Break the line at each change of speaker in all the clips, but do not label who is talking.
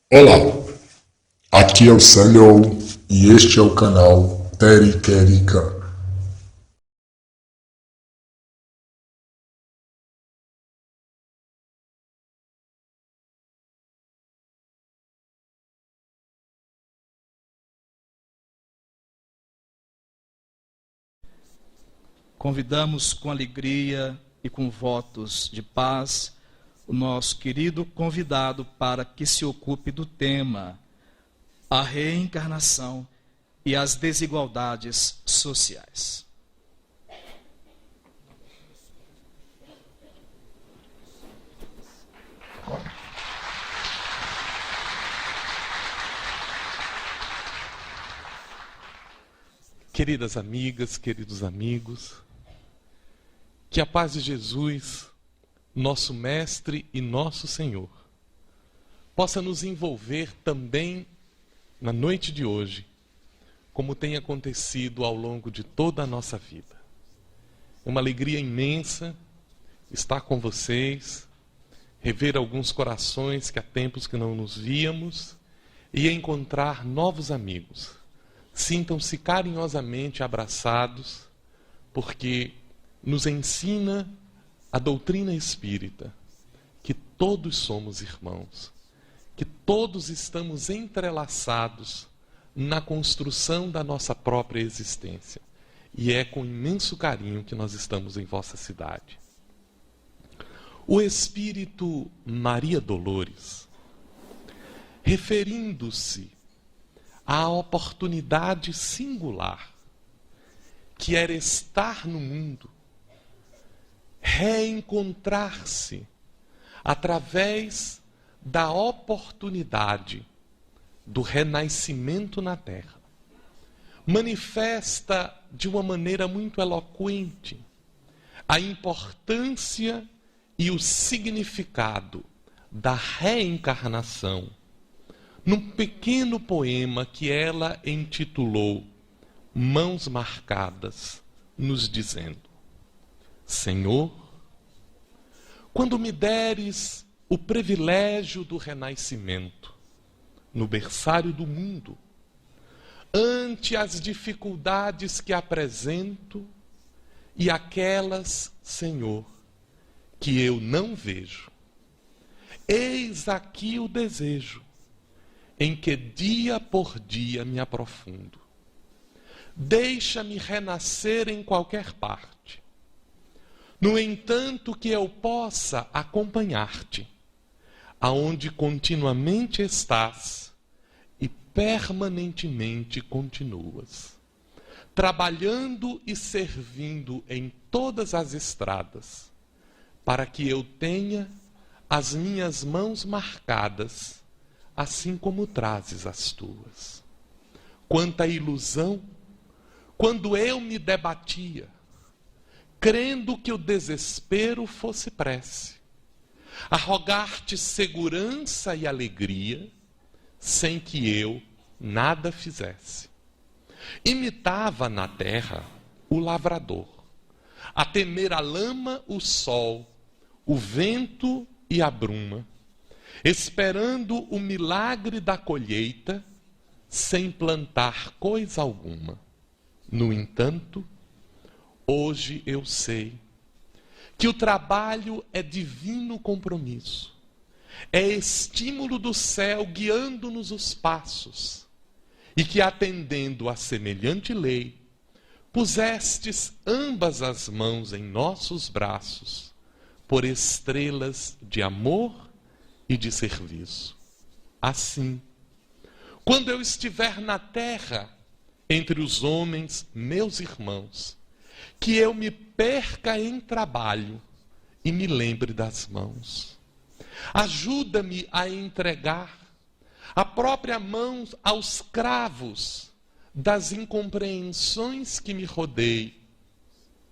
Olá, aqui é o Samuel e este é o canal Teriquerica.
Convidamos com alegria e com votos de paz o nosso querido convidado para que se ocupe do tema a reencarnação e as desigualdades sociais.
Queridas amigas, queridos amigos, que a paz de Jesus, nosso Mestre e nosso Senhor, possa nos envolver também na noite de hoje, como tem acontecido ao longo de toda a nossa vida. É uma alegria imensa estar com vocês, rever alguns corações que há tempos que não nos víamos e encontrar novos amigos. Sintam-se carinhosamente abraçados, porque nos ensina a doutrina espírita que todos somos irmãos, que todos estamos entrelaçados na construção da nossa própria existência. E é com imenso carinho que nós estamos em vossa cidade. O Espírito Maria Dolores, referindo-se à oportunidade singular que era estar no mundo, reencontrar-se através da oportunidade do renascimento na Terra, manifesta de uma maneira muito eloquente a importância e o significado da reencarnação num pequeno poema que ela intitulou Mãos Marcadas, nos dizendo: Senhor, quando me deres o privilégio do renascimento no berçário do mundo, ante as dificuldades que apresento e aquelas, Senhor, que eu não vejo, eis aqui o desejo em que dia por dia me aprofundo. Deixa-me renascer em qualquer parte. No entanto, que eu possa acompanhar-te, aonde continuamente estás e permanentemente continuas, trabalhando e servindo em todas as estradas, para que eu tenha as minhas mãos marcadas, assim como trazes as tuas. Quanta ilusão, quando eu me debatia, crendo que o desespero fosse prece, a rogar-te segurança e alegria, sem que eu nada fizesse. Imitava na terra o lavrador, a temer a lama, o sol, o vento e a bruma, esperando o milagre da colheita, sem plantar coisa alguma. No entanto, hoje eu sei que o trabalho é divino compromisso, é estímulo do céu guiando-nos os passos, e que, atendendo a semelhante lei, pusestes ambas as mãos em nossos braços, por estrelas de amor e de serviço. Assim, quando eu estiver na terra, entre os homens, meus irmãos, que eu me perca em trabalho e me lembre das mãos. Ajuda-me a entregar a própria mão aos cravos das incompreensões que me rodei,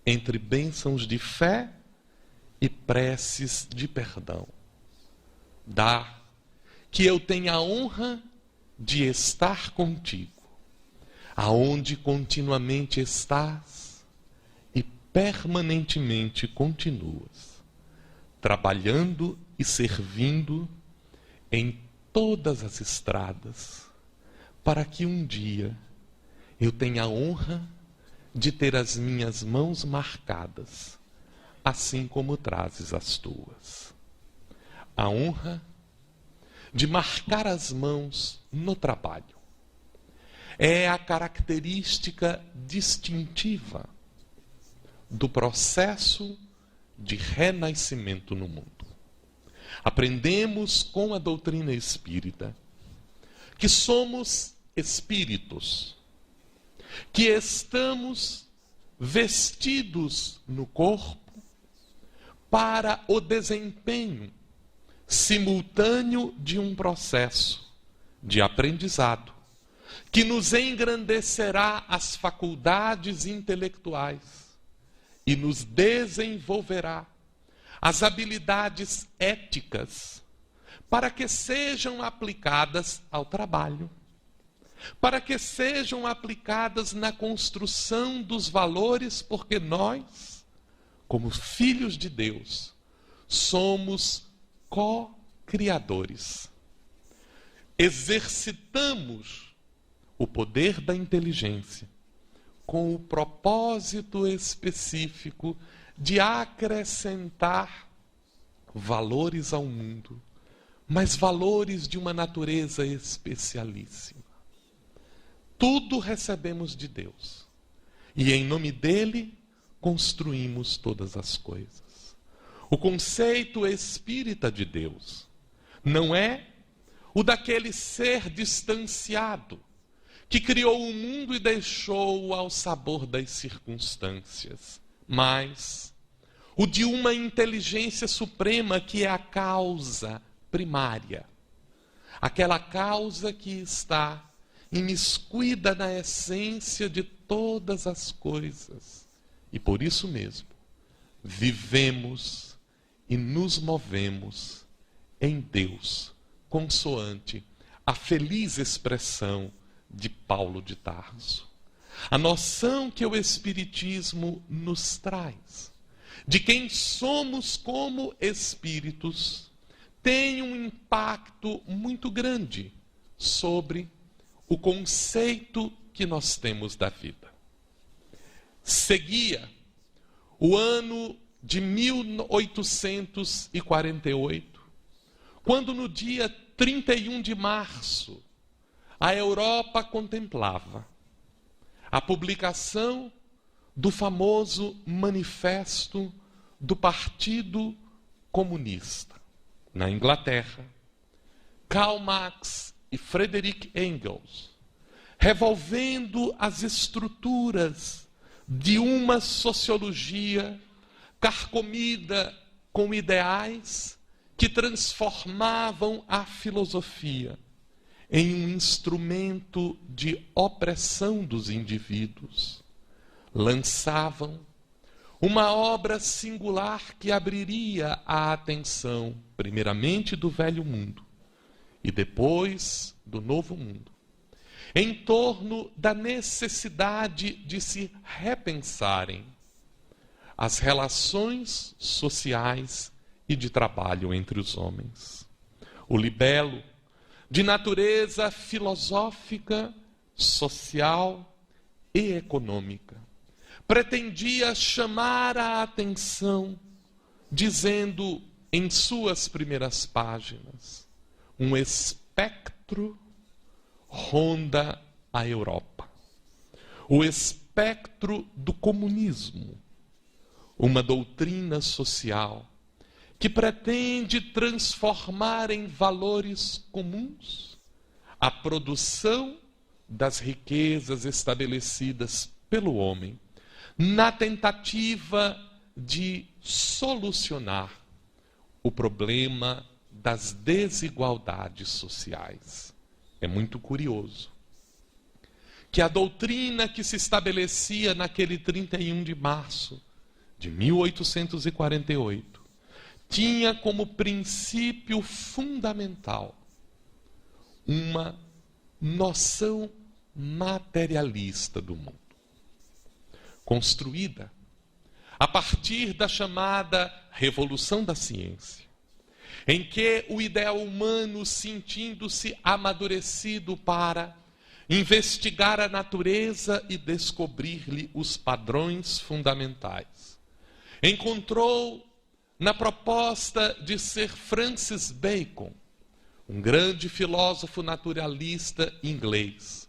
entre bênçãos de fé e preces de perdão. Dá que eu tenha a honra de estar contigo, aonde continuamente estás e permanentemente continuas, trabalhando e servindo em todas as estradas, para que um dia eu tenha a honra de ter as minhas mãos marcadas, assim como trazes as tuas. A honra de marcar as mãos no trabalho é a característica distintiva do processo de renascimento no mundo. Aprendemos com a doutrina espírita que somos espíritos, que estamos vestidos no corpo para o desempenho simultâneo de um processo de aprendizado que nos engrandecerá as faculdades intelectuais e nos desenvolverá as habilidades éticas para que sejam aplicadas ao trabalho, para que sejam aplicadas na construção dos valores, porque nós, como filhos de Deus, somos co-criadores. Exercitamos o poder da inteligência com o propósito específico de acrescentar valores ao mundo, mas valores de uma natureza especialíssima. Tudo recebemos de Deus e em nome dele construímos todas as coisas. O conceito espírita de Deus não é o daquele ser distanciado que criou o mundo e deixou-o ao sabor das circunstâncias, mas o de uma inteligência suprema que é a causa primária, aquela causa que está imiscuída na essência de todas as coisas. E por isso mesmo, vivemos e nos movemos em Deus, consoante a feliz expressão de Paulo de Tarso. A noção que o Espiritismo nos traz de quem somos como espíritos tem um impacto muito grande sobre o conceito que nós temos da vida. Seguia o ano de 1848, quando no dia 31 de março, a Europa contemplava a publicação do famoso Manifesto do Partido Comunista. Na Inglaterra, Karl Marx e Friedrich Engels, revolvendo as estruturas de uma sociologia carcomida com ideais que transformavam a filosofia em um instrumento de opressão dos indivíduos, lançavam uma obra singular que abriria a atenção, primeiramente do velho mundo e depois do novo mundo, em torno da necessidade de se repensarem as relações sociais e de trabalho entre os homens. O libelo, de natureza filosófica, social e econômica, pretendia chamar a atenção, dizendo em suas primeiras páginas: um espectro ronda a Europa. O espectro do comunismo, uma doutrina social que pretende transformar em valores comuns a produção das riquezas estabelecidas pelo homem, na tentativa de solucionar o problema das desigualdades sociais. É muito curioso que a doutrina que se estabelecia naquele 31 de março de 1848 tinha como princípio fundamental uma noção materialista do mundo, construída a partir da chamada Revolução da Ciência em que o ideal humano, sentindo-se amadurecido para investigar a natureza e descobrir-lhe os padrões fundamentais, encontrou na proposta de Sir Francis Bacon, um grande filósofo naturalista inglês,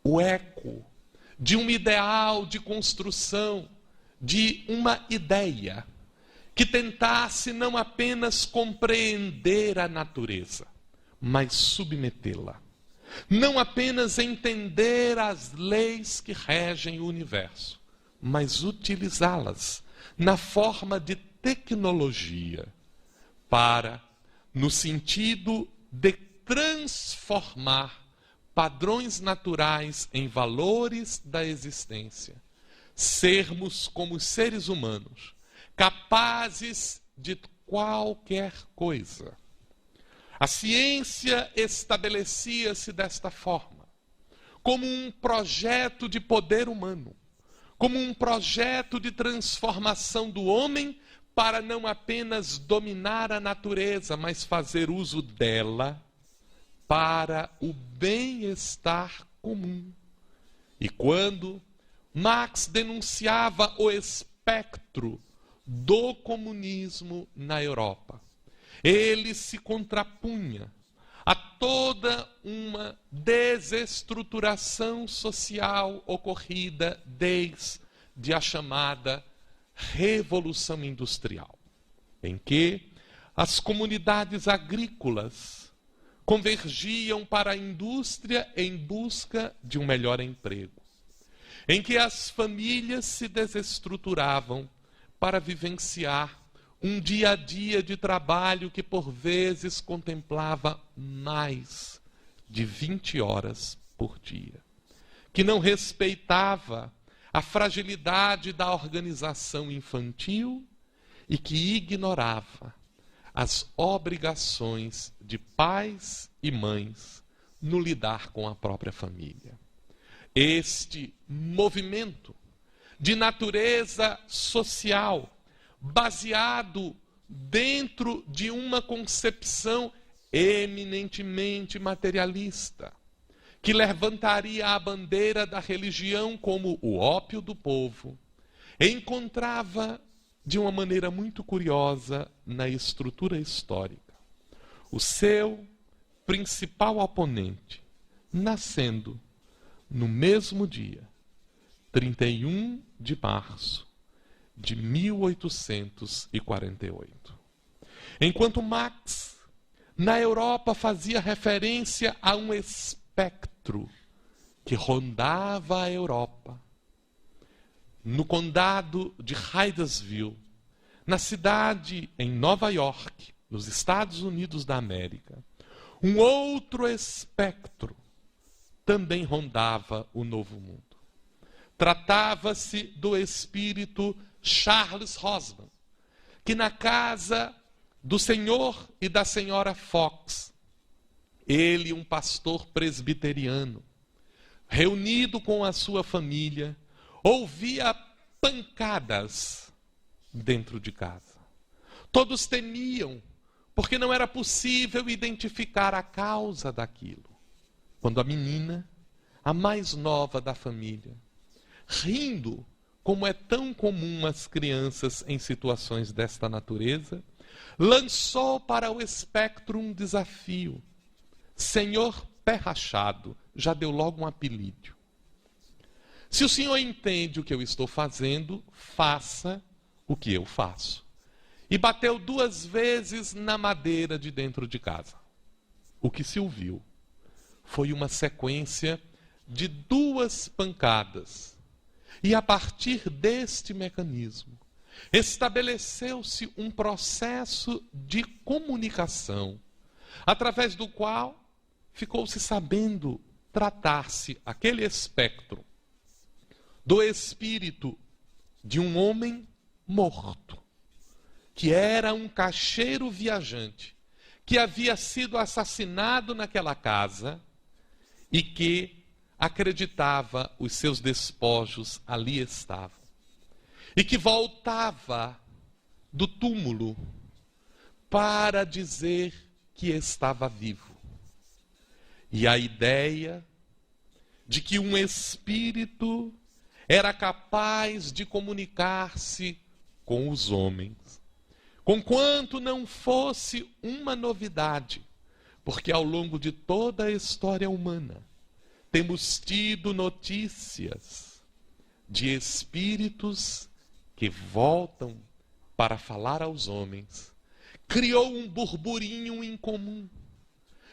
o eco de um ideal de construção, de uma ideia que tentasse não apenas compreender a natureza, mas submetê-la. Não apenas entender as leis que regem o universo, mas utilizá-las na forma de tecnologia para, no sentido de transformar padrões naturais em valores da existência, sermos como seres humanos, capazes de qualquer coisa. A ciência estabelecia-se desta forma, como um projeto de poder humano, como um projeto de transformação do homem para não apenas dominar a natureza, mas fazer uso dela para o bem-estar comum. E quando Marx denunciava o espectro do comunismo na Europa, ele se contrapunha a toda uma desestruturação social ocorrida desde a chamada Revolução Industrial, em que as comunidades agrícolas convergiam para a indústria em busca de um melhor emprego, em que as famílias se desestruturavam para vivenciar um dia a dia de trabalho que por vezes contemplava mais de 20 horas por dia, que não respeitava a fragilidade da organização infantil e que ignorava as obrigações de pais e mães no lidar com a própria família. Este movimento de natureza social, baseado dentro de uma concepção eminentemente materialista, que levantaria a bandeira da religião como o ópio do povo, encontrava de uma maneira muito curiosa na estrutura histórica o seu principal oponente, nascendo no mesmo dia, 31 de março de 1848. Enquanto Marx, na Europa, fazia referência a um espectro que rondava a Europa, no condado de Hydesville, na cidade em Nova York, nos Estados Unidos da América, um outro espectro também rondava o Novo Mundo. Tratava-se do espírito Charles Hosman, que na casa do senhor e da senhora Fox, ele, um pastor presbiteriano, reunido com a sua família, ouvia pancadas dentro de casa. Todos temiam, porque não era possível identificar a causa daquilo. Quando a menina, a mais nova da família, rindo, como é tão comum às crianças em situações desta natureza, lançou para o espectro um desafio. Senhor Pé Rachado, já deu logo um apelido. Se o senhor entende o que eu estou fazendo, faça o que eu faço. E bateu 2 vezes na madeira de dentro de casa. O que se ouviu foi uma sequência de 2 pancadas. E a partir deste mecanismo, estabeleceu-se um processo de comunicação, através do qual ficou-se sabendo tratar-se aquele espectro do espírito de um homem morto, que era um caixeiro viajante, que havia sido assassinado naquela casa e que acreditava os seus despojos ali estavam. E que voltava do túmulo para dizer que estava vivo. E a ideia de que um espírito era capaz de comunicar-se com os homens, conquanto não fosse uma novidade, porque ao longo de toda a história humana temos tido notícias de espíritos que voltam para falar aos homens. Criou um burburinho incomum,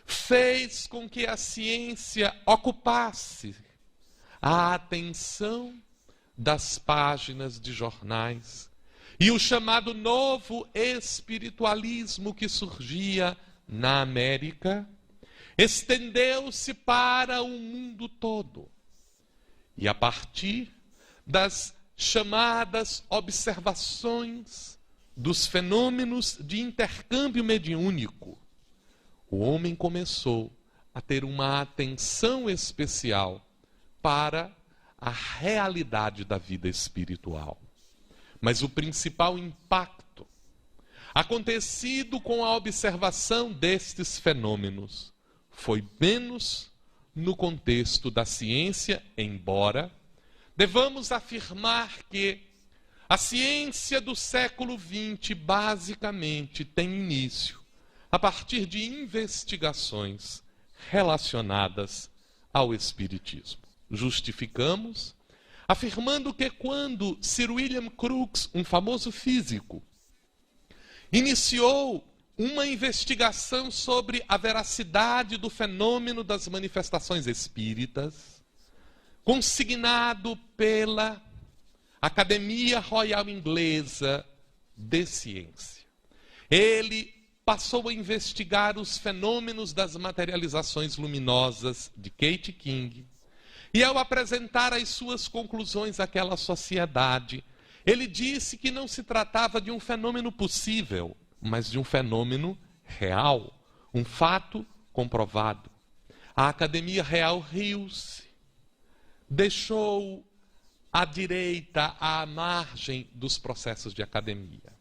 fez com que a ciência ocupasse a atenção das páginas de jornais, e o chamado novo espiritualismo que surgia na América estendeu-se para o mundo todo. E a partir das chamadas observações dos fenômenos de intercâmbio mediúnico, o homem começou a ter uma atenção especial para a realidade da vida espiritual. Mas o principal impacto acontecido com a observação destes fenômenos foi menos no contexto da ciência, embora devamos afirmar que a ciência do século XX basicamente tem início a partir de investigações relacionadas ao espiritismo. Justificamos afirmando que quando Sir William Crookes, um famoso físico, iniciou uma investigação sobre a veracidade do fenômeno das manifestações espíritas, consignado pela Academia Royal Inglesa de Ciência. Ele passou a investigar os fenômenos das materializações luminosas de Kate King, e ao apresentar as suas conclusões àquela sociedade, ele disse que não se tratava de um fenômeno possível, mas de um fenômeno real, um fato comprovado. A Academia Real riu-se, deixou a direita à margem dos processos de academia.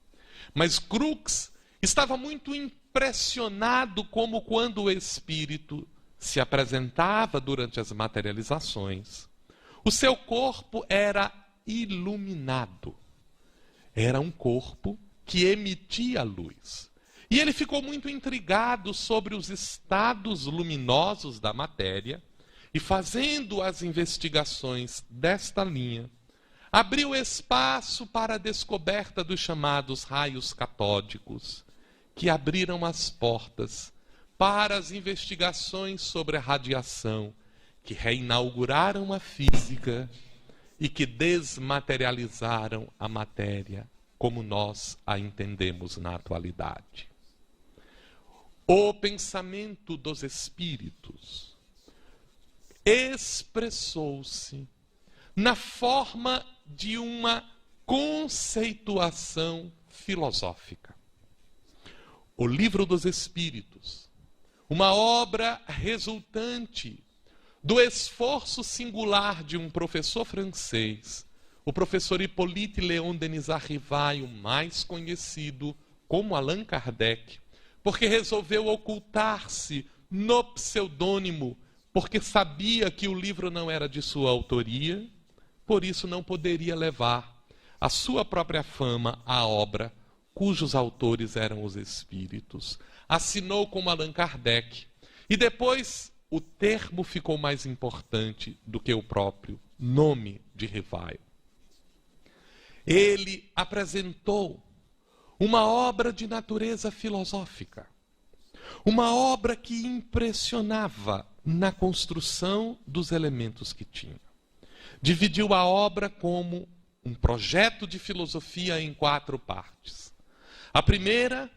Mas Crookes estava muito impressionado como quando o espírito se apresentava durante as materializações, o seu corpo era iluminado. Era um corpo que emitia luz. E ele ficou muito intrigado sobre os estados luminosos da matéria e, fazendo as investigações desta linha, abriu espaço para a descoberta dos chamados raios catódicos, que abriram as portas para as investigações sobre a radiação, que reinauguraram a física e que desmaterializaram a matéria como nós a entendemos na atualidade. O pensamento dos espíritos expressou-se na forma de uma conceituação filosófica. O Livro dos Espíritos, uma obra resultante do esforço singular de um professor francês, o professor Hippolyte Léon Denis Arrivai, mais conhecido como Allan Kardec, porque resolveu ocultar-se no pseudônimo, porque sabia que o livro não era de sua autoria, por isso não poderia levar a sua própria fama à obra cujos autores eram os espíritos. Assinou como Allan Kardec, e depois o termo ficou mais importante do que o próprio nome de Rivail. Ele apresentou uma obra de natureza filosófica, uma obra que impressionava na construção dos elementos que tinha. Dividiu a obra como um projeto de filosofia em 4 partes. A primeira,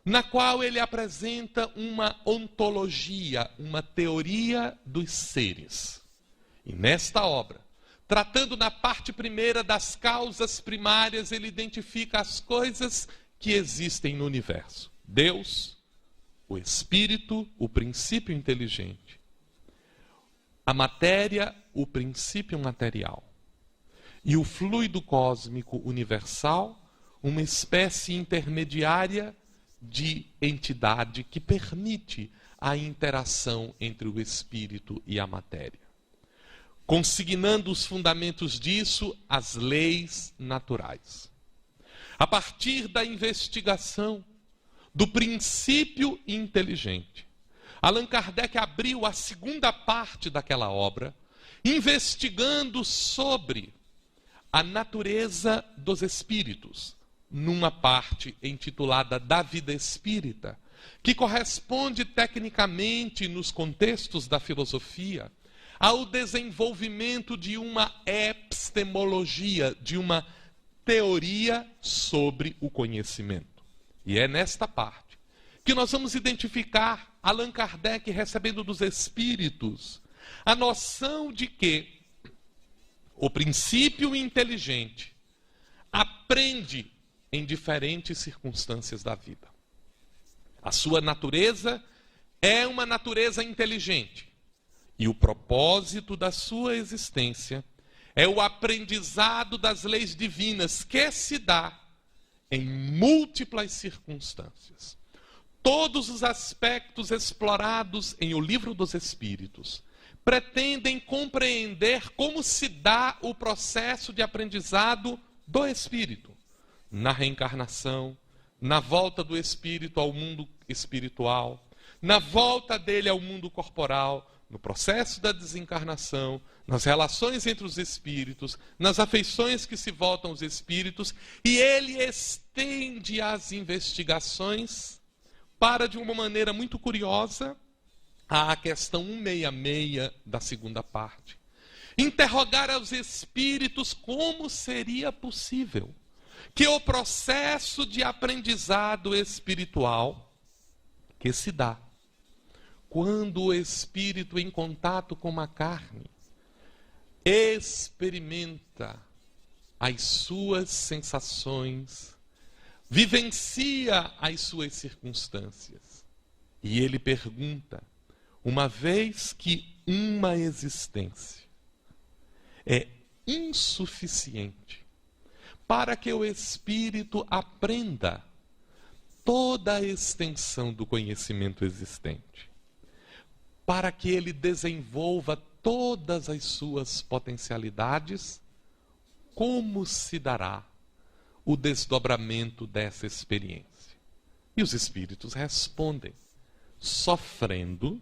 na qual ele apresenta uma ontologia, uma teoria dos seres. E nesta obra, tratando na parte primeira das causas primárias, ele identifica as coisas que existem no universo. Deus, o Espírito, o princípio inteligente. A matéria, o princípio material. E o fluido cósmico universal, uma espécie intermediária de entidade que permite a interação entre o espírito e a matéria, consignando os fundamentos disso as leis naturais. A partir da investigação do princípio inteligente, Allan Kardec abriu a segunda parte daquela obra, investigando sobre a natureza dos espíritos, numa parte intitulada Da Vida Espírita, que corresponde tecnicamente, nos contextos da filosofia, ao desenvolvimento de uma epistemologia, de uma teoria sobre o conhecimento. E é nesta parte que nós vamos identificar Allan Kardec recebendo dos espíritos a noção de que o princípio inteligente aprende em diferentes circunstâncias da vida. A sua natureza é uma natureza inteligente. E o propósito da sua existência é o aprendizado das leis divinas que se dá em múltiplas circunstâncias. Todos os aspectos explorados em O Livro dos Espíritos pretendem compreender como se dá o processo de aprendizado do espírito, na reencarnação, na volta do espírito ao mundo espiritual, na volta dele ao mundo corporal, no processo da desencarnação, nas relações entre os espíritos, nas afeições que se voltam aos espíritos, e ele estende as investigações para, de uma maneira muito curiosa, a questão 166 da segunda parte. Interrogar aos espíritos como seria possível que o processo de aprendizado espiritual que se dá quando o espírito em contato com a carne experimenta as suas sensações, vivencia as suas circunstâncias. E ele pergunta, uma vez que uma existência é insuficiente para que o espírito aprenda toda a extensão do conhecimento existente, para que ele desenvolva todas as suas potencialidades, como se dará o desdobramento dessa experiência? E os espíritos respondem, sofrendo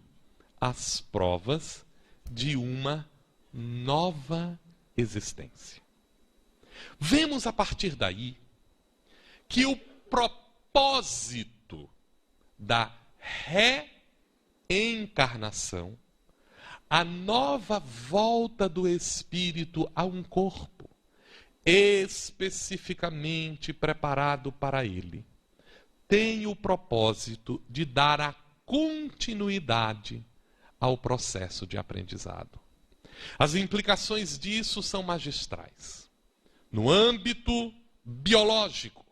as provas de uma nova existência. Vemos a partir daí que o propósito da reencarnação, a nova volta do espírito a um corpo especificamente preparado para ele, tem o propósito de dar a continuidade ao processo de aprendizado. As implicações disso são magistrais. No âmbito biológico,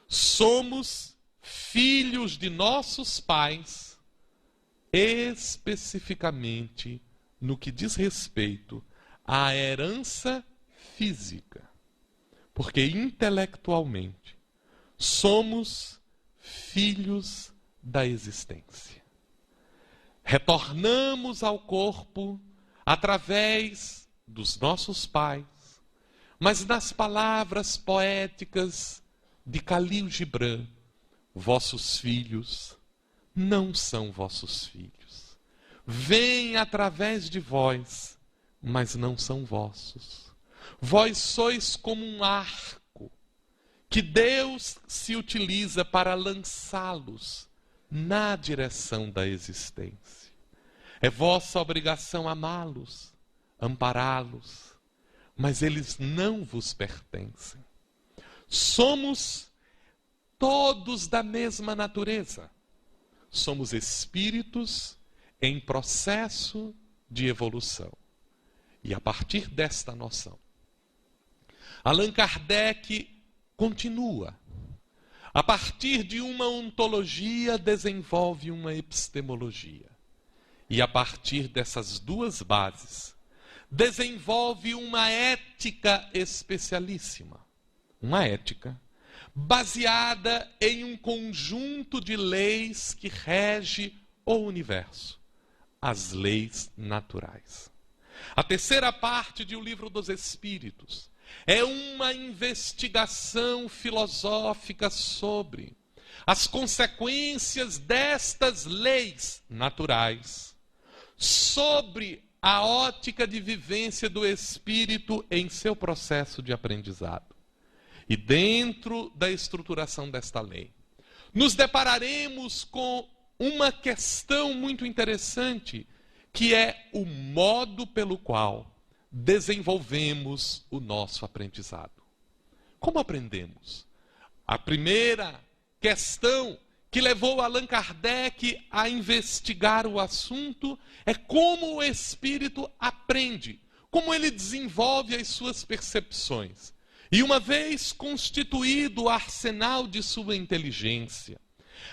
somos filhos de nossos pais, especificamente no que diz respeito à herança física, porque intelectualmente somos filhos da existência. Retornamos ao corpo através dos nossos pais, mas nas palavras poéticas de Khalil Gibran, vossos filhos não são vossos filhos. Vêm através de vós, mas não são vossos. Vós sois como um arco que Deus se utiliza para lançá-los na direção da existência. É vossa obrigação amá-los, ampará-los, mas eles não vos pertencem. Somos todos da mesma natureza. Somos espíritos em processo de evolução. E a partir desta noção, Allan Kardec continua. A partir de uma ontologia, desenvolve uma epistemologia. E a partir dessas duas bases, desenvolve uma ética especialíssima. Uma ética baseada em um conjunto de leis que rege o universo, as leis naturais. A terceira parte de O Livro dos Espíritos é uma investigação filosófica sobre as consequências destas leis naturais, sobre a ótica de vivência do espírito em seu processo de aprendizado. E dentro da estruturação desta lei, nos depararemos com uma questão muito interessante, que é o modo pelo qual desenvolvemos o nosso aprendizado. Como aprendemos? A primeira questão que levou Allan Kardec a investigar o assunto é como o espírito aprende, como ele desenvolve as suas percepções. E uma vez constituído o arsenal de sua inteligência,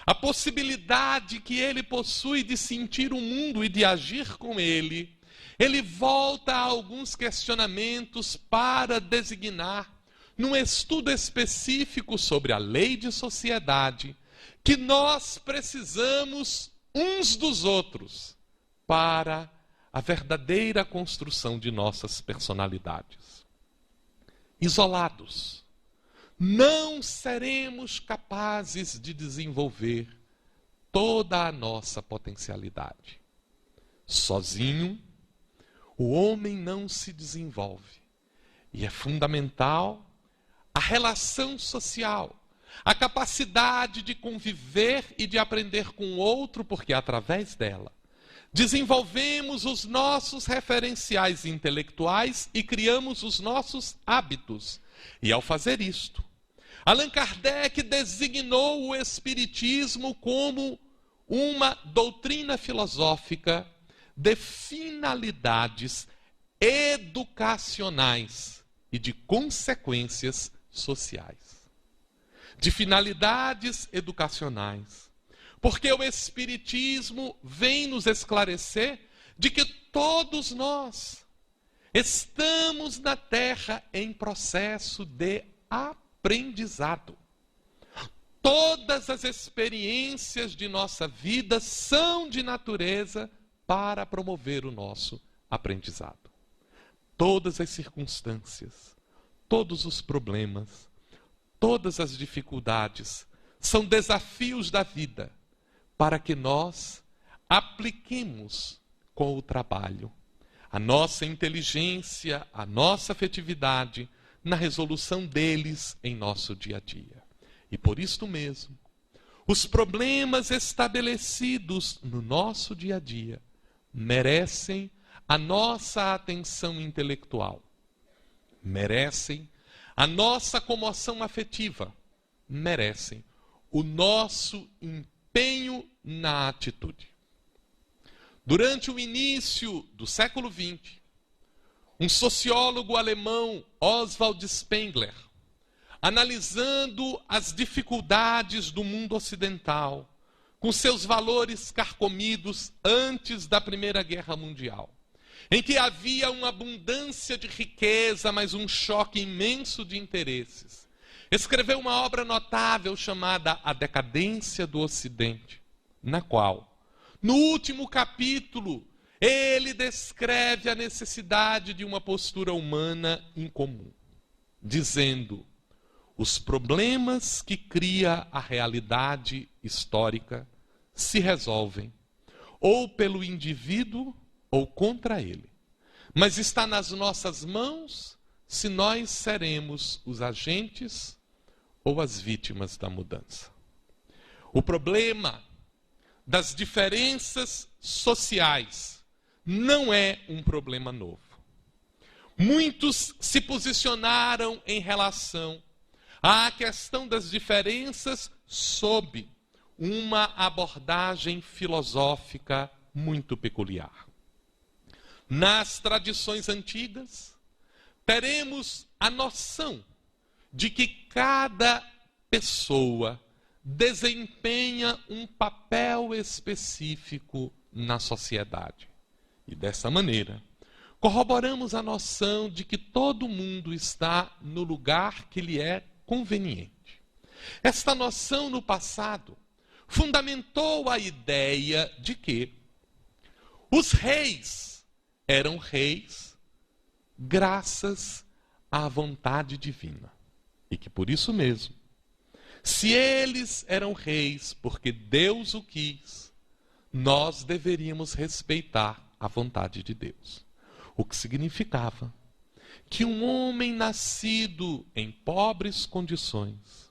a possibilidade que ele possui de sentir o mundo e de agir com ele, ele volta a alguns questionamentos para designar, num estudo específico sobre a lei de sociedade, que nós precisamos uns dos outros para a verdadeira construção de nossas personalidades. Isolados, não seremos capazes de desenvolver toda a nossa potencialidade. Sozinho, o homem não se desenvolve. E é fundamental a relação social, a capacidade de conviver e de aprender com o outro, porque através dela desenvolvemos os nossos referenciais intelectuais e criamos os nossos hábitos. E ao fazer isto, Allan Kardec designou o Espiritismo como uma doutrina filosófica de finalidades educacionais e de consequências sociais. De finalidades educacionais. Porque o Espiritismo vem nos esclarecer de que todos nós estamos na Terra em processo de aprendizado. Todas as experiências de nossa vida são de natureza para promover o nosso aprendizado. Todas as circunstâncias, todos os problemas, todas as dificuldades são desafios da vida para que nós apliquemos com o trabalho a nossa inteligência, a nossa afetividade na resolução deles em nosso dia a dia. E por isto mesmo, os problemas estabelecidos no nosso dia a dia merecem a nossa atenção intelectual, merecem a nossa comoção afetiva, merecem o nosso empenho na atitude. Durante o início do século XX, um sociólogo alemão, Oswald Spengler, analisando as dificuldades do mundo ocidental, com seus valores carcomidos antes da Primeira Guerra Mundial, em que havia uma abundância de riqueza, mas um choque imenso de interesses, escreveu uma obra notável chamada A Decadência do Ocidente, na qual, no último capítulo, ele descreve a necessidade de uma postura humana em comum, dizendo: os problemas que cria a realidade histórica se resolvem ou pelo indivíduo ou contra ele. Mas está nas nossas mãos se nós seremos os agentes ou as vítimas da mudança. O problema das diferenças sociais não é um problema novo. Muitos se posicionaram em relação à questão das diferenças sob uma abordagem filosófica muito peculiar. Nas tradições antigas, teremos a noção de que cada pessoa desempenha um papel específico na sociedade. E dessa maneira, corroboramos a noção de que todo mundo está no lugar que lhe é conveniente. Esta noção no passado fundamentou a ideia de que os reis eram reis graças à vontade divina. E que por isso mesmo, se eles eram reis porque Deus o quis, nós deveríamos respeitar a vontade de Deus. O que significava que um homem nascido em pobres condições,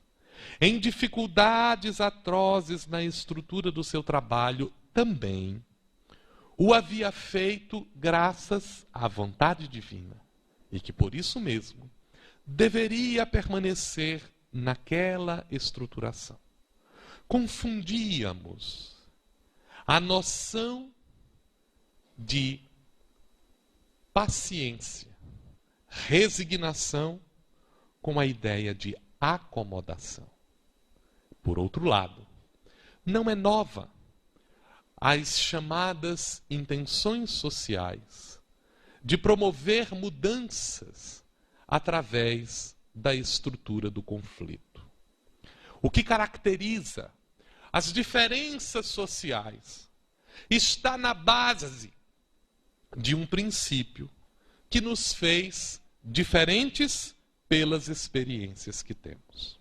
em dificuldades atrozes na estrutura do seu trabalho, também o havia feito graças à vontade divina. E que por isso mesmo deveria permanecer naquela estruturação. Confundíamos a noção de paciência, resignação, com a ideia de acomodação. Por outro lado, não é nova as chamadas intenções sociais de promover mudanças através da estrutura do conflito. O que caracteriza as diferenças sociais está na base de um princípio que nos fez diferentes pelas experiências que temos.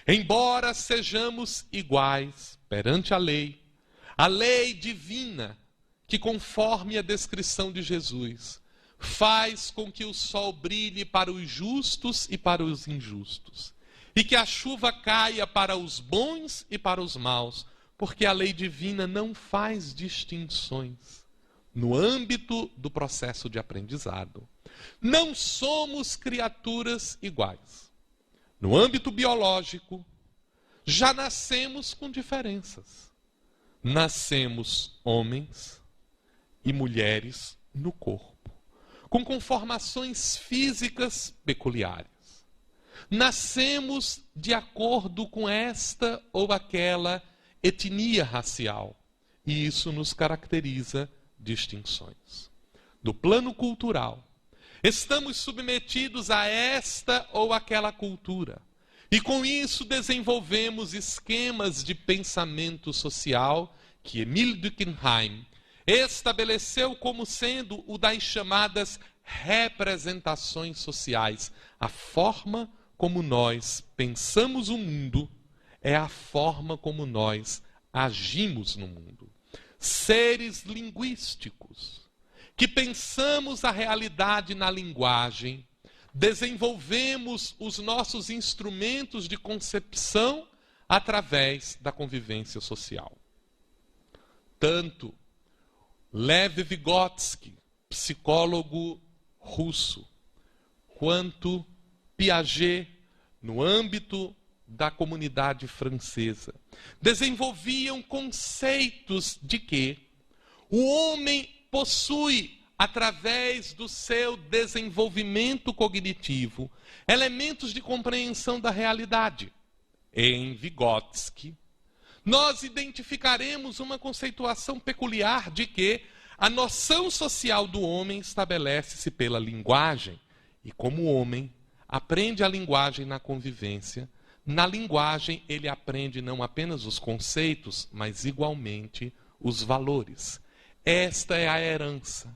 Embora sejamos iguais perante a lei divina, que conforme a descrição de Jesus, faz com que o sol brilhe para os justos e para os injustos, e que a chuva caia para os bons e para os maus, porque a lei divina não faz distinções no âmbito do processo de aprendizado. Não somos criaturas iguais. No âmbito biológico, já nascemos com diferenças. Nascemos homens e mulheres no corpo, com conformações físicas peculiares. Nascemos de acordo com esta ou aquela etnia racial, e isso nos caracteriza distinções. Do plano cultural, estamos submetidos a esta ou aquela cultura, e com isso desenvolvemos esquemas de pensamento social que Emile Durkheim estabeleceu como sendo o das chamadas representações sociais. A forma como nós pensamos o mundo é a forma como nós agimos no mundo. Seres linguísticos, que pensamos a realidade na linguagem, desenvolvemos os nossos instrumentos de concepção através da convivência social. Tanto Lev Vygotsky, psicólogo russo, quanto Piaget, no âmbito da comunidade francesa, desenvolviam conceitos de que o homem possui, através do seu desenvolvimento cognitivo, elementos de compreensão da realidade. Em Vygotsky, nós identificaremos uma conceituação peculiar de que a noção social do homem estabelece-se pela linguagem, e como o homem aprende a linguagem na convivência, na linguagem ele aprende não apenas os conceitos, mas igualmente os valores. Esta é a herança,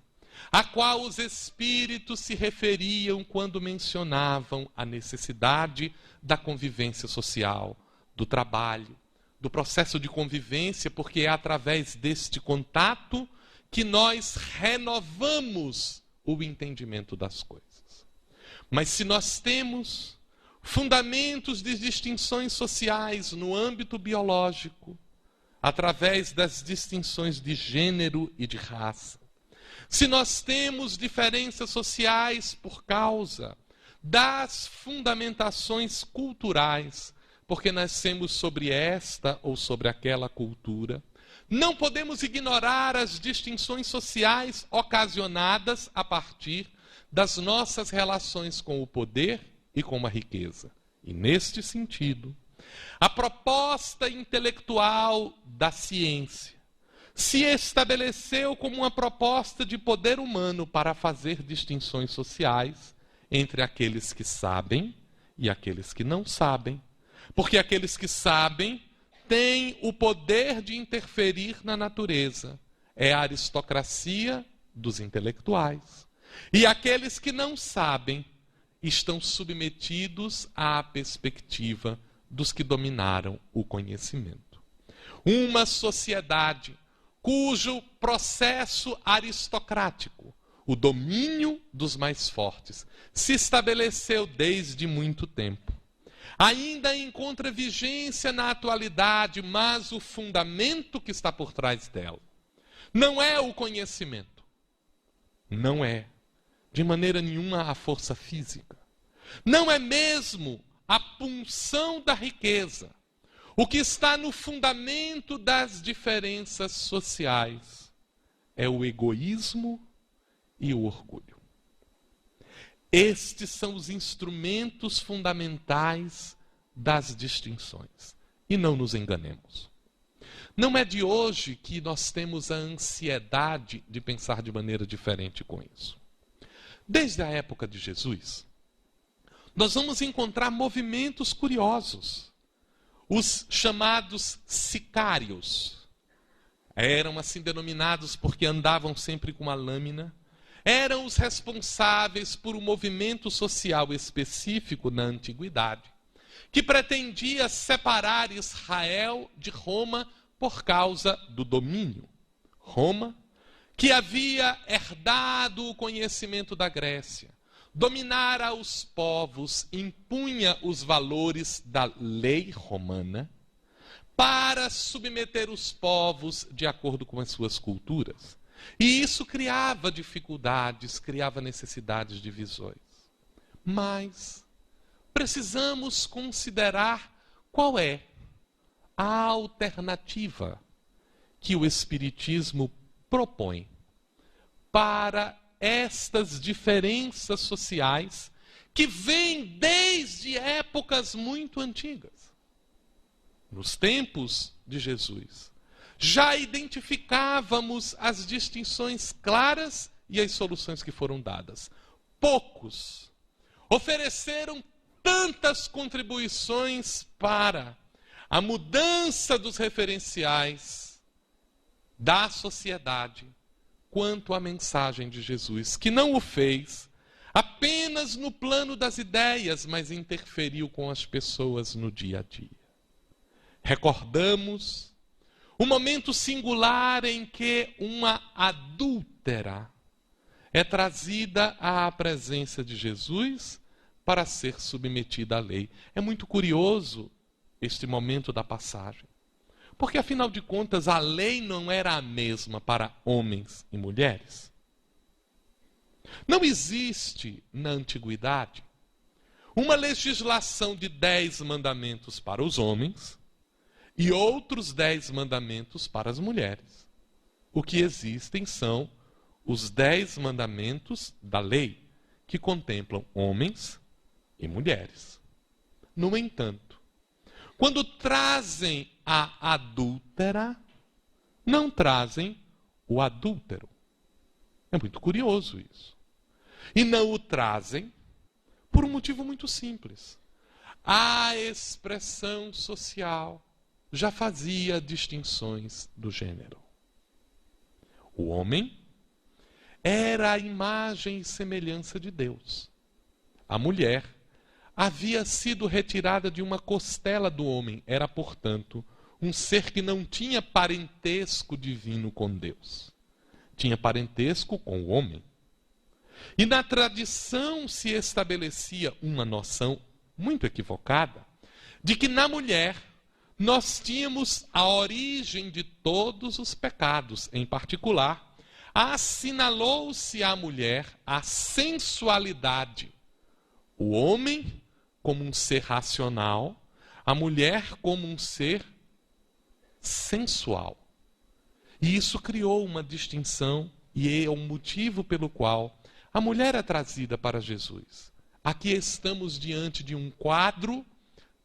a qual os espíritos se referiam quando mencionavam a necessidade da convivência social, do trabalho, do processo de convivência, porque é através deste contato que nós renovamos o entendimento das coisas. Mas se nós temos fundamentos de distinções sociais no âmbito biológico, através das distinções de gênero e de raça, se nós temos diferenças sociais por causa das fundamentações culturais, porque nascemos sobre esta ou sobre aquela cultura, não podemos ignorar as distinções sociais ocasionadas a partir das nossas relações com o poder e com a riqueza. E neste sentido, a proposta intelectual da ciência se estabeleceu como uma proposta de poder humano para fazer distinções sociais entre aqueles que sabem e aqueles que não sabem, Porque aqueles que sabem têm o poder de interferir na natureza. É a aristocracia dos intelectuais. E aqueles que não sabem estão submetidos à perspectiva dos que dominaram o conhecimento. Uma sociedade cujo processo aristocrático, o domínio dos mais fortes, se estabeleceu desde muito tempo. Ainda encontra vigência na atualidade, mas o fundamento que está por trás dela não é o conhecimento. Não é, de maneira nenhuma, a força física. Não é mesmo a punção da riqueza. O que está no fundamento das diferenças sociais é o egoísmo e o orgulho. Estes são os instrumentos fundamentais das distinções. E não nos enganemos. Não é de hoje que nós temos a ansiedade de pensar de maneira diferente com isso. Desde a época de Jesus, nós vamos encontrar movimentos curiosos. Os chamados sicários eram assim denominados porque andavam sempre com uma lâmina. Eram os responsáveis por um movimento social específico na antiguidade, que pretendia separar Israel de Roma por causa do domínio. Roma, que havia herdado o conhecimento da Grécia, dominara os povos, impunha os valores da lei romana para submeter os povos de acordo com as suas culturas. E isso criava dificuldades, criava necessidades de visões. Mas precisamos considerar qual é a alternativa que o Espiritismo propõe para estas diferenças sociais que vêm desde épocas muito antigas. Nos tempos de Jesus, já identificávamos as distinções claras e as soluções que foram dadas. Poucos ofereceram tantas contribuições para a mudança dos referenciais da sociedade quanto a mensagem de Jesus, que não o fez apenas no plano das ideias, mas interferiu com as pessoas no dia a dia. Recordamos o momento singular em que uma adúltera é trazida à presença de Jesus para ser submetida à lei. É muito curioso este momento da passagem, porque afinal de contas a lei não era a mesma para homens e mulheres. Não existe na antiguidade uma legislação de 10 mandamentos para os homens e outros 10 mandamentos para as mulheres. O que existem são os 10 mandamentos da lei, que contemplam homens e mulheres. No entanto, quando trazem a adúltera, não trazem o adúltero. É muito curioso isso. E não o trazem por um motivo muito simples. A expressão social já fazia distinções do gênero. O homem era a imagem e semelhança de Deus. A mulher havia sido retirada de uma costela do homem. Era, portanto, um ser que não tinha parentesco divino com Deus. Tinha parentesco com o homem. E na tradição se estabelecia uma noção muito equivocada de que na mulher nós tínhamos a origem de todos os pecados. Em particular, assinalou-se à mulher a sensualidade. O homem como um ser racional, a mulher como um ser sensual. E isso criou uma distinção e é o motivo pelo qual a mulher é trazida para Jesus. Aqui estamos diante de um quadro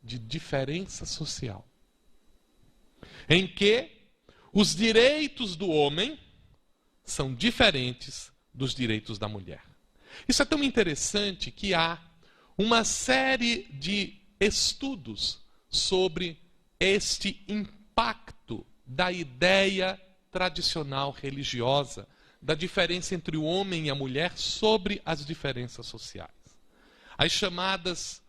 de diferença social, em que os direitos do homem são diferentes dos direitos da mulher. Isso é tão interessante que há uma série de estudos sobre este impacto da ideia tradicional religiosa, da diferença entre o homem e a mulher sobre as diferenças sociais. As chamadas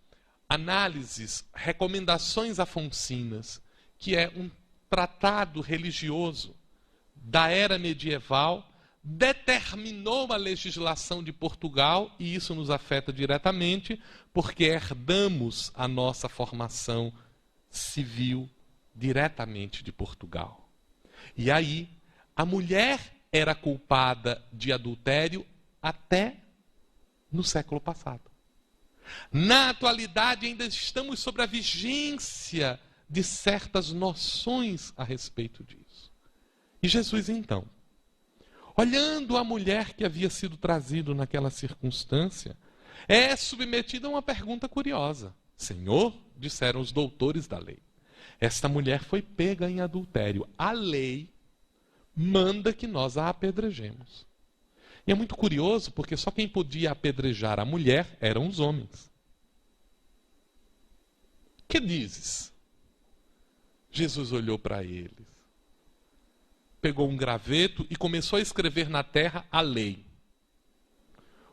análises, recomendações afonsinas, que é um tratado religioso da era medieval, determinou a legislação de Portugal, e isso nos afeta diretamente, porque herdamos a nossa formação civil diretamente de Portugal. E aí, a mulher era culpada de adultério até no século passado. Na atualidade, ainda estamos sob a vigência de certas noções a respeito disso. E Jesus, então, olhando a mulher que havia sido trazida naquela circunstância, é submetida a uma pergunta curiosa. Senhor, disseram os doutores da lei, esta mulher foi pega em adultério. A lei manda que nós a apedrejemos. E é muito curioso, porque só quem podia apedrejar a mulher eram os homens. Que dizes? Jesus olhou para eles, pegou um graveto e começou a escrever na terra a lei.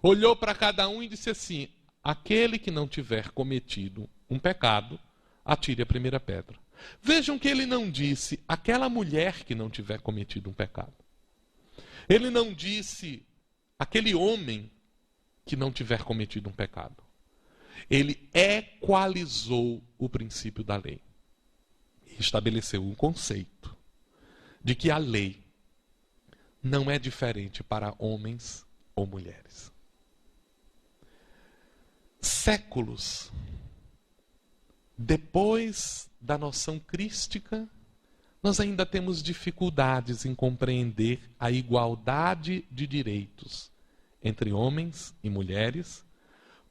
Olhou para cada um e disse assim: aquele que não tiver cometido um pecado, atire a primeira pedra. Vejam que ele não disse aquela mulher que não tiver cometido um pecado. Ele não disse aquele homem que não tiver cometido um pecado. Ele equalizou o princípio da lei. E estabeleceu um conceito de que a lei não é diferente para homens ou mulheres. Séculos depois da noção crística, nós ainda temos dificuldades em compreender a igualdade de direitos entre homens e mulheres,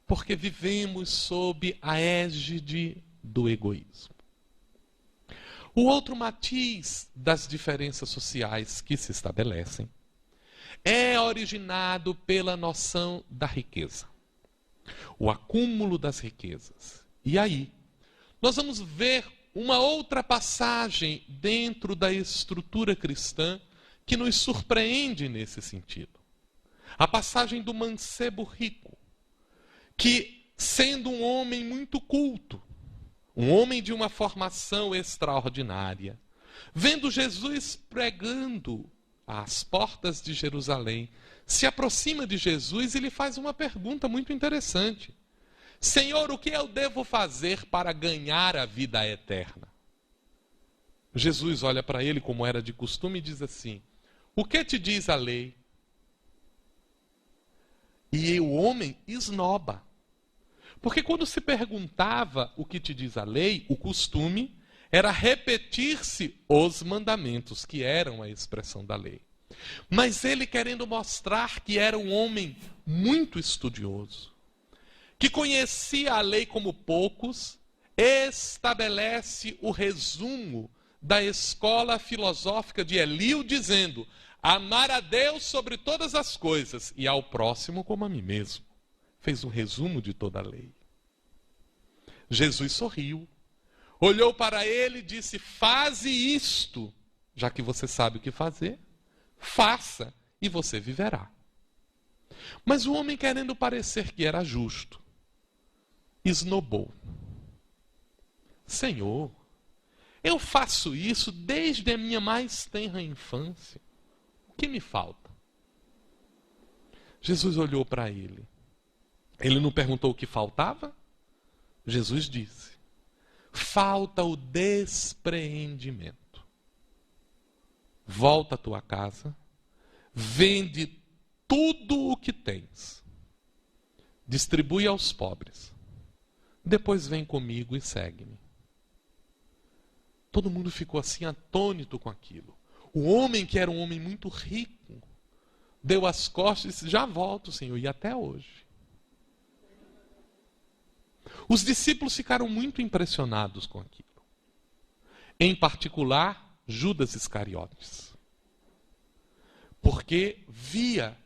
porque vivemos sob a égide do egoísmo. O outro matiz das diferenças sociais que se estabelecem é originado pela noção da riqueza, o acúmulo das riquezas. E aí, nós vamos ver uma outra passagem dentro da estrutura cristã que nos surpreende nesse sentido. A passagem do mancebo rico, que, sendo um homem muito culto, um homem de uma formação extraordinária, vendo Jesus pregando às portas de Jerusalém, se aproxima de Jesus e lhe faz uma pergunta muito interessante. Senhor, o que eu devo fazer para ganhar a vida eterna? Jesus olha para ele, como era de costume, e diz assim: o que te diz a lei? E o homem esnoba. Porque quando se perguntava o que te diz a lei, o costume era repetir-se os mandamentos, que eram a expressão da lei. Mas ele, querendo mostrar que era um homem muito estudioso, que conhecia a lei como poucos, estabelece o resumo da escola filosófica de Eliú, dizendo: amar a Deus sobre todas as coisas e ao próximo como a mim mesmo. Fez um resumo de toda a lei. Jesus sorriu, olhou para ele e disse: faze isto, já que você sabe o que fazer, faça e você viverá. Mas o homem, querendo parecer que era justo, esnobou. Senhor, eu faço isso desde a minha mais tenra infância. O que me falta? Jesus olhou para ele. Ele não perguntou o que faltava? Jesus disse: falta o despreendimento. Volta à tua casa, vende tudo o que tens, distribui aos pobres, depois vem comigo e segue-me. Todo mundo ficou assim atônito com aquilo. O homem, que era um homem muito rico, deu as costas e disse: já volto, Senhor, e até hoje. Os discípulos ficaram muito impressionados com aquilo. Em particular, Judas Iscariotes. Porque via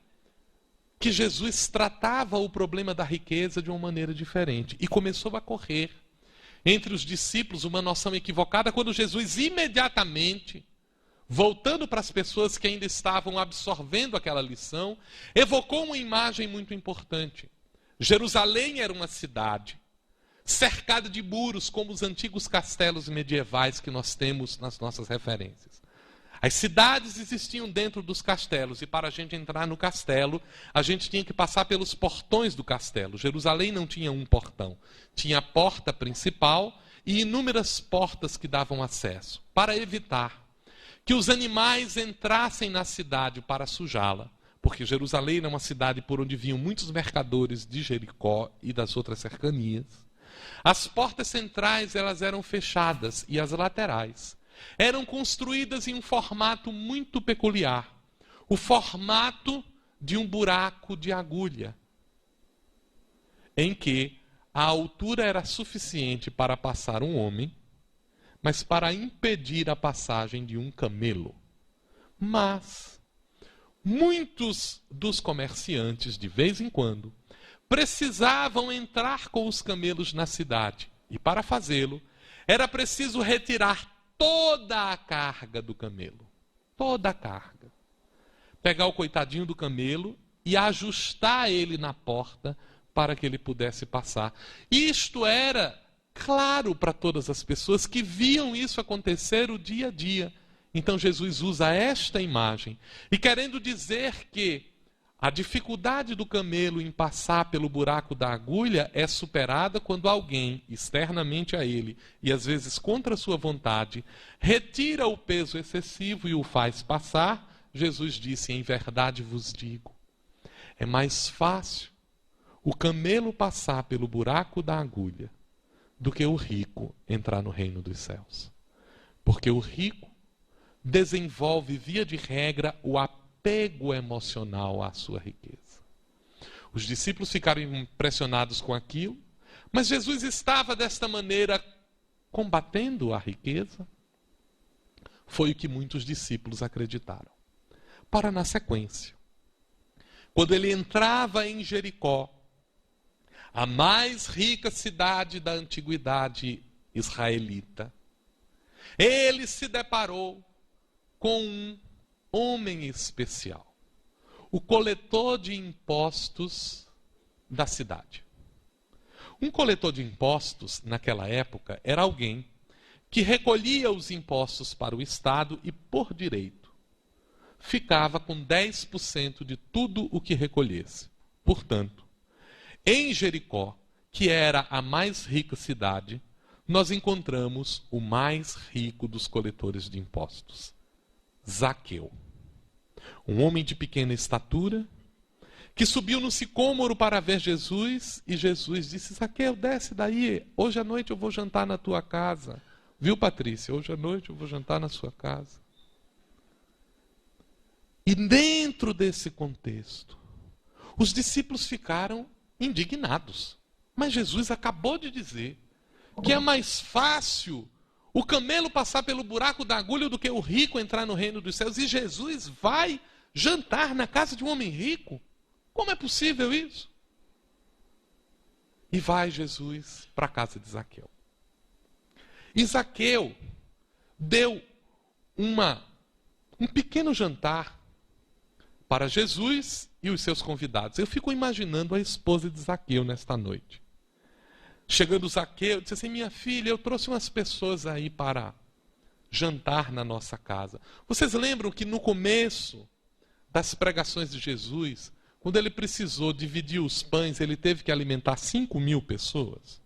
que Jesus tratava o problema da riqueza de uma maneira diferente. E começou a correr entre os discípulos uma noção equivocada quando Jesus imediatamente, voltando para as pessoas que ainda estavam absorvendo aquela lição, evocou uma imagem muito importante. Jerusalém era uma cidade cercada de muros, como os antigos castelos medievais que nós temos nas nossas referências. As cidades existiam dentro dos castelos, e para a gente entrar no castelo, a gente tinha que passar pelos portões do castelo. Jerusalém não tinha um portão, tinha a porta principal e inúmeras portas que davam acesso, para evitar que os animais entrassem na cidade para sujá-la, porque Jerusalém era uma cidade por onde vinham muitos mercadores de Jericó e das outras cercanias. As portas centrais elas eram fechadas e as laterais eram construídas em um formato muito peculiar, o formato de um buraco de agulha, em que a altura era suficiente para passar um homem, mas para impedir a passagem de um camelo. Mas muitos dos comerciantes, de vez em quando, precisavam entrar com os camelos na cidade, e para fazê-lo, era preciso retirar toda a carga do camelo. Toda a carga. Pegar o coitadinho do camelo e ajustar ele na porta para que ele pudesse passar. Isto era claro para todas as pessoas que viam isso acontecer o dia a dia. Então Jesus usa esta imagem, e querendo dizer que a dificuldade do camelo em passar pelo buraco da agulha é superada quando alguém, externamente a ele, e às vezes contra sua vontade, retira o peso excessivo e o faz passar. Jesus disse: em verdade vos digo, é mais fácil o camelo passar pelo buraco da agulha do que o rico entrar no reino dos céus. Porque o rico desenvolve, via de regra, o apego emocional à sua riqueza. Os discípulos ficaram impressionados com aquilo, mas Jesus estava desta maneira combatendo a riqueza. Foi o que muitos discípulos acreditaram. Para na sequência, quando ele entrava em Jericó, a mais rica cidade da antiguidade israelita, ele se deparou com um homem especial, o coletor de impostos da cidade. Um coletor de impostos, naquela época, era alguém que recolhia os impostos para o Estado e, por direito, ficava com 10% de tudo o que recolhesse. Portanto, em Jericó, que era a mais rica cidade, nós encontramos o mais rico dos coletores de impostos, Zaqueu. Um homem de pequena estatura, que subiu no sicômoro para ver Jesus, e Jesus disse: Zaqueu, desce daí, hoje à noite eu vou jantar na tua casa. Viu, Patrícia? Hoje à noite eu vou jantar na sua casa. E dentro desse contexto, os discípulos ficaram indignados. Mas Jesus acabou de dizer que é mais fácil o camelo passar pelo buraco da agulha do que o rico entrar no reino dos céus. E Jesus vai jantar na casa de um homem rico? Como é possível isso? E vai Jesus para a casa de Zaqueu. E Zaqueu deu um pequeno jantar para Jesus e os seus convidados. Eu fico imaginando a esposa de Zaqueu nesta noite. Chegando Zaqueu, disse assim: minha filha, eu trouxe umas pessoas aí para jantar na nossa casa. Vocês lembram que no começo das pregações de Jesus, quando ele precisou dividir os pães, ele teve que alimentar 5.000 pessoas?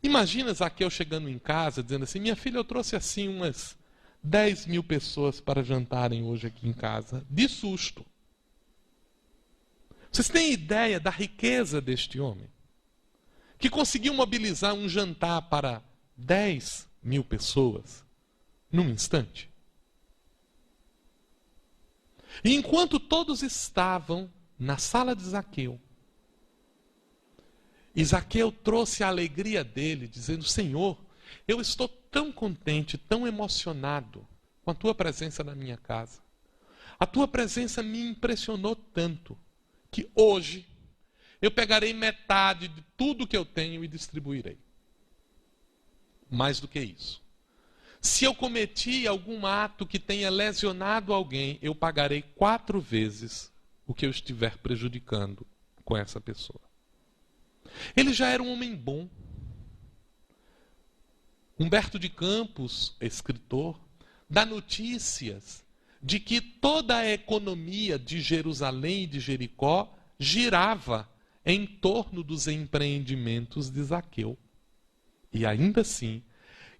Imagina Zaqueu chegando em casa, dizendo assim: minha filha, eu trouxe assim umas 10.000 pessoas para jantarem hoje aqui em casa. De susto. Vocês têm ideia da riqueza deste homem? Que conseguiu mobilizar um jantar para 10.000 pessoas num instante. E enquanto todos estavam na sala de Zaqueu, e Zaqueu trouxe a alegria dele, dizendo: Senhor, eu estou tão contente, tão emocionado com a tua presença na minha casa. A tua presença me impressionou tanto que hoje eu pegarei metade de tudo que eu tenho e distribuirei. mais do que isso. Se eu cometi algum ato que tenha lesionado alguém, eu pagarei 4 vezes o que eu estiver prejudicando com essa pessoa. Ele já era um homem bom. Humberto de Campos, escritor, dá notícias de que toda a economia de Jerusalém e de Jericó girava em torno dos empreendimentos de Zaqueu. E ainda assim,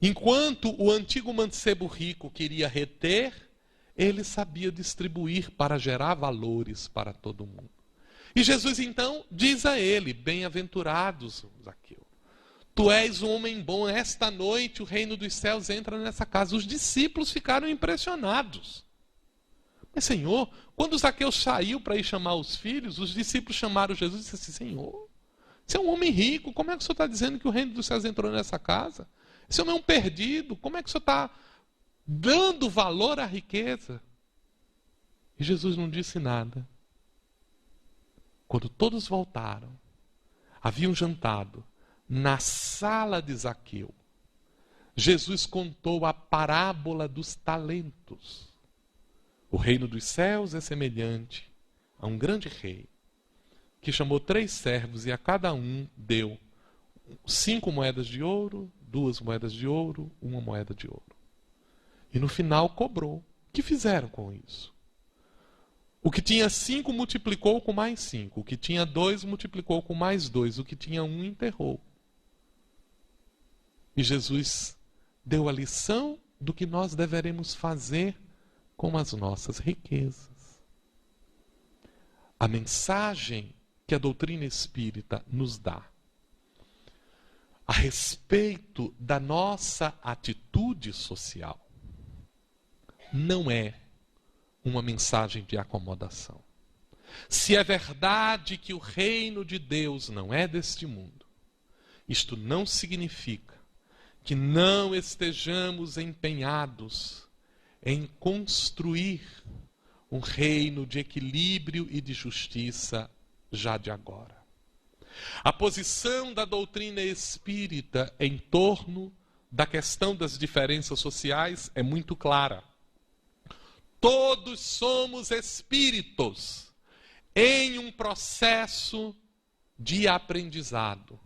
enquanto o antigo mancebo rico queria reter, ele sabia distribuir para gerar valores para todo mundo. E Jesus então diz a ele: bem-aventurados, Zaqueu, tu és um homem bom, esta noite o reino dos céus entra nessa casa. Os discípulos ficaram impressionados. Mas, Senhor, quando Zaqueu saiu para ir chamar os filhos, os discípulos chamaram Jesus e disseram assim: Senhor, você é um homem rico, como é que o Senhor está dizendo que o reino dos céus entrou nessa casa? Esse homem é um perdido, como é que o Senhor está dando valor à riqueza? E Jesus não disse nada. Quando todos voltaram, haviam jantado na sala de Zaqueu, Jesus contou a parábola dos talentos. O reino dos céus é semelhante a um grande rei que chamou 3 servos e a cada um deu 5 moedas de ouro, 2 moedas de ouro, 1 moeda de ouro. E no final cobrou. O que fizeram com isso? O que tinha 5 multiplicou com mais 5. O que tinha 2 multiplicou com mais 2. O que tinha 1 enterrou. E Jesus deu a lição do que nós deveremos fazer com as nossas riquezas. A mensagem que a doutrina espírita nos dá a respeito da nossa atitude social não é uma mensagem de acomodação. Se é verdade que o reino de Deus não é deste mundo, isto não significa que não estejamos empenhados em construir um reino de equilíbrio e de justiça já de agora. A posição da doutrina espírita em torno da questão das diferenças sociais é muito clara. Todos somos espíritos em um processo de aprendizado,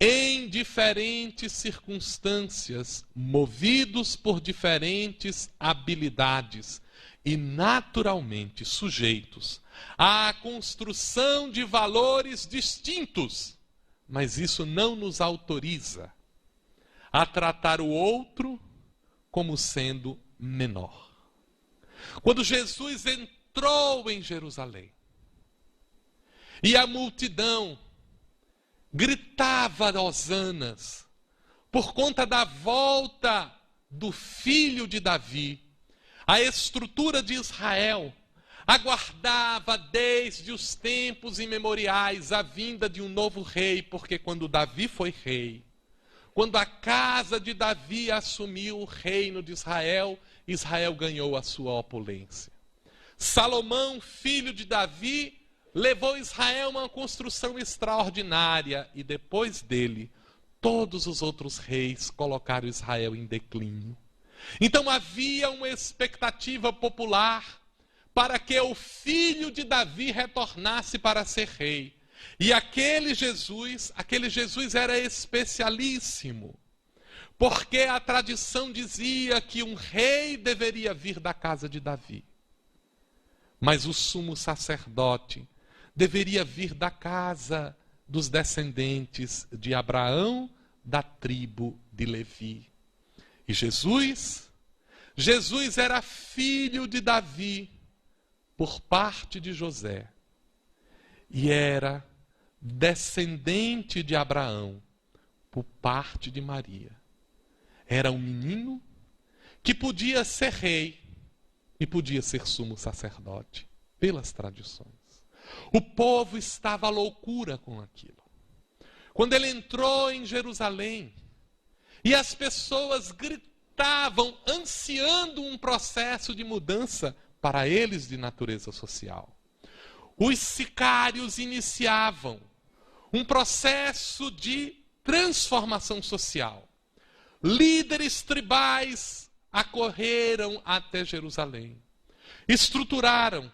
em diferentes circunstâncias, movidos por diferentes habilidades e naturalmente sujeitos à construção de valores distintos. Mas isso não nos autoriza a tratar o outro como sendo menor. Quando Jesus entrou em Jerusalém e a multidão gritava hosanas por conta da volta do filho de Davi, a estrutura de Israel aguardava desde os tempos imemoriais a vinda de um novo rei, porque quando Davi foi rei, quando a casa de Davi assumiu o reino de Israel, Israel ganhou a sua opulência. Salomão, filho de Davi, levou Israel a uma construção extraordinária e depois dele, todos os outros reis colocaram Israel em declínio. Então havia uma expectativa popular para que o filho de Davi retornasse para ser rei. E aquele Jesus era especialíssimo, porque a tradição dizia que um rei deveria vir da casa de Davi. Mas o sumo sacerdote deveria vir da casa dos descendentes de Abraão, da tribo de Levi. E Jesus era filho de Davi por parte de José. E era descendente de Abraão por parte de Maria. Era um menino que podia ser rei e podia ser sumo sacerdote, pelas tradições. O povo estava à loucura com aquilo. Quando ele entrou em Jerusalém, e as pessoas gritavam, ansiando um processo de mudança para eles de natureza social. Os sicários iniciavam um processo de transformação social. líderes tribais acorreram até Jerusalém. Estruturaram.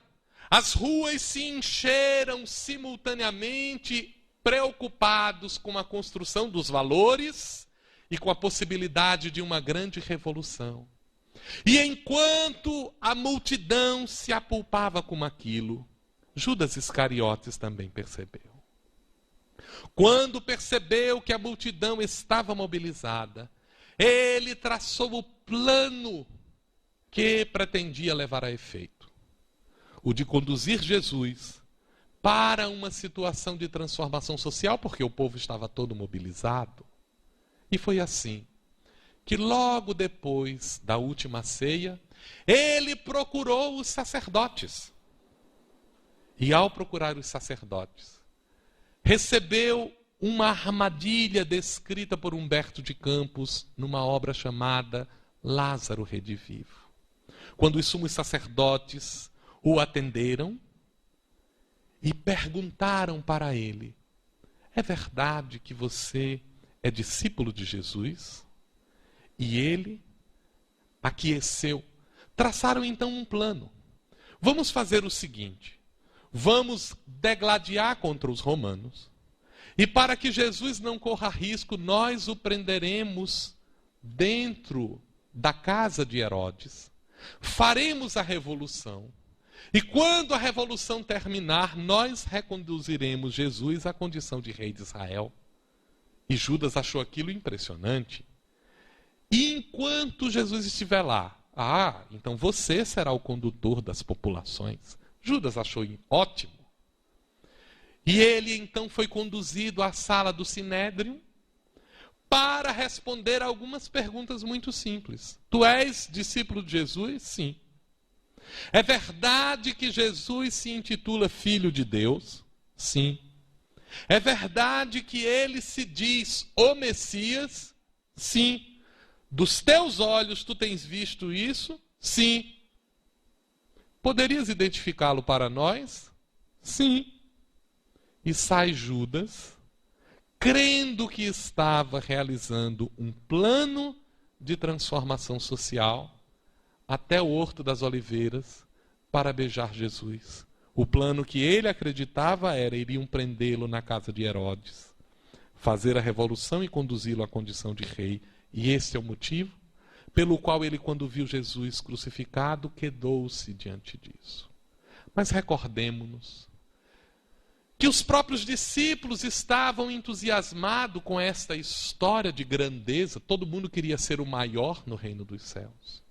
As ruas se encheram simultaneamente, preocupados com a construção dos valores e com a possibilidade de uma grande revolução. E enquanto a multidão se apulpava com aquilo, Judas Iscariotes também percebeu. Quando percebeu que a multidão estava mobilizada, ele traçou o plano que pretendia levar a efeito. O de conduzir Jesus para uma situação de transformação social, porque o povo estava todo mobilizado. E foi assim que logo depois da última ceia, ele procurou os sacerdotes. E ao procurar os sacerdotes, recebeu uma armadilha descrita por Humberto de Campos numa obra chamada Lázaro Redivivo. Quando os sumos sacerdotes o atenderam e perguntaram para ele: é verdade que você é discípulo de Jesus? E ele aqueceu. Traçaram então um plano. Vamos fazer o seguinte: vamos degladiar contra os romanos. E para que Jesus não corra risco, nós o prenderemos dentro da casa de Herodes. Faremos a revolução. E quando a revolução terminar, nós reconduziremos Jesus à condição de rei de Israel. E Judas achou aquilo impressionante. E enquanto Jesus estiver lá, então você será o condutor das populações. Judas achou ótimo. E ele então foi conduzido à sala do Sinédrio para responder algumas perguntas muito simples. Tu és discípulo de Jesus? Sim. É verdade que Jesus se intitula Filho de Deus? Sim. É verdade que ele se diz o Messias? Sim. Dos teus olhos tu tens visto isso? Sim. Poderias identificá-lo para nós? Sim. E sai Judas, crendo que estava realizando um plano de transformação social, até o Horto das Oliveiras, para beijar Jesus. O plano que ele acreditava iriam prendê-lo na casa de Herodes, fazer a revolução e conduzi-lo à condição de rei. E esse é o motivo pelo qual ele, quando viu Jesus crucificado, quedou-se diante disso. Mas recordemo-nos que os próprios discípulos estavam entusiasmados com esta história de grandeza. Todo mundo queria ser o maior no reino dos céus.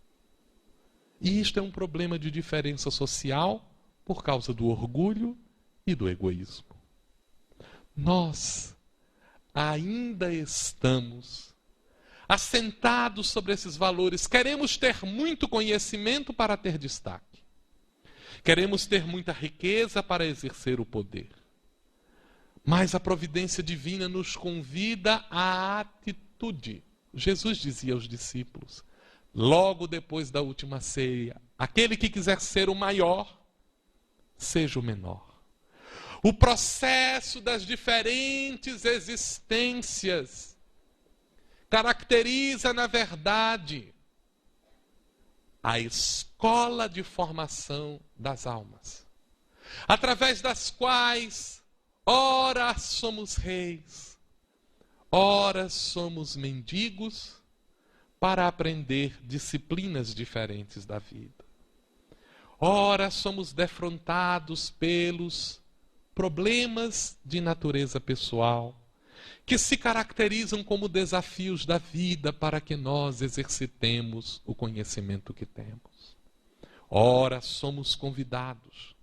E isto é um problema de diferença social por causa do orgulho e do egoísmo. Nós ainda estamos assentados sobre esses valores. Queremos ter muito conhecimento para ter destaque. Queremos ter muita riqueza para exercer o poder. Mas a providência divina nos convida à atitude. Jesus dizia aos discípulos, logo depois da última ceia: aquele que quiser ser o maior, seja o menor. O processo das diferentes existências caracteriza, na verdade, a escola de formação das almas, através das quais, ora somos reis, ora somos mendigos, para aprender disciplinas diferentes da vida. Ora somos defrontados pelos problemas de natureza pessoal, que se caracterizam como desafios da vida para que nós exercitemos o conhecimento que temos. Ora, somos convidados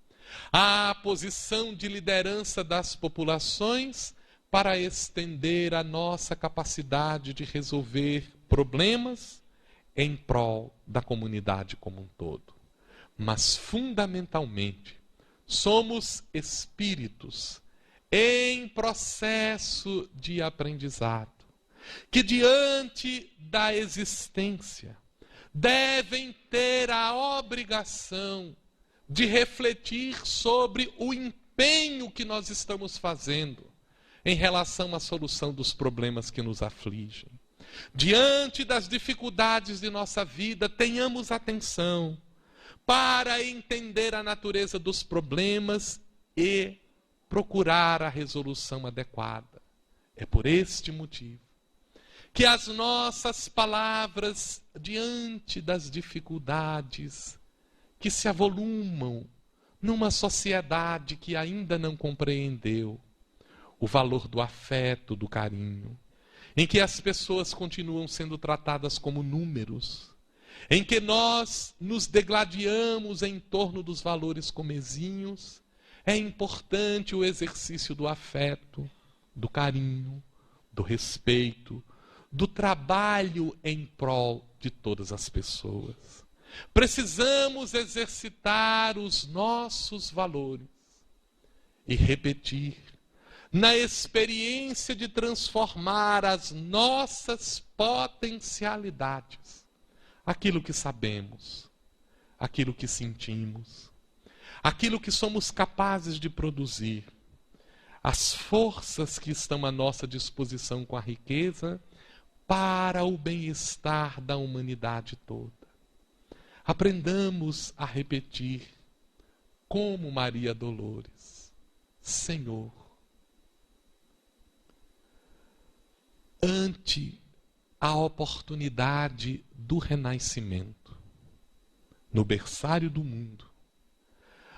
à posição de liderança das populações para estender a nossa capacidade de resolver problemas em prol da comunidade como um todo. Mas, fundamentalmente, somos espíritos em processo de aprendizado, que diante da existência devem ter a obrigação de refletir sobre o empenho que nós estamos fazendo em relação à solução dos problemas que nos afligem. Diante das dificuldades de nossa vida, tenhamos atenção para entender a natureza dos problemas e procurar a resolução adequada. É por este motivo que as nossas palavras diante das dificuldades que se avolumam numa sociedade que ainda não compreendeu o valor do afeto, do carinho, em que as pessoas continuam sendo tratadas como números, em que nós nos degladiamos em torno dos valores comezinhos, é importante o exercício do afeto, do carinho, do respeito, do trabalho em prol de todas as pessoas. Precisamos exercitar os nossos valores e repetir na experiência de transformar as nossas potencialidades, aquilo que sabemos, aquilo que sentimos, aquilo que somos capazes de produzir, as forças que estão à nossa disposição com a riqueza para o bem-estar da humanidade toda. Aprendamos a repetir, como Maria Dolores: Senhor, ante a oportunidade do renascimento, no berçário do mundo,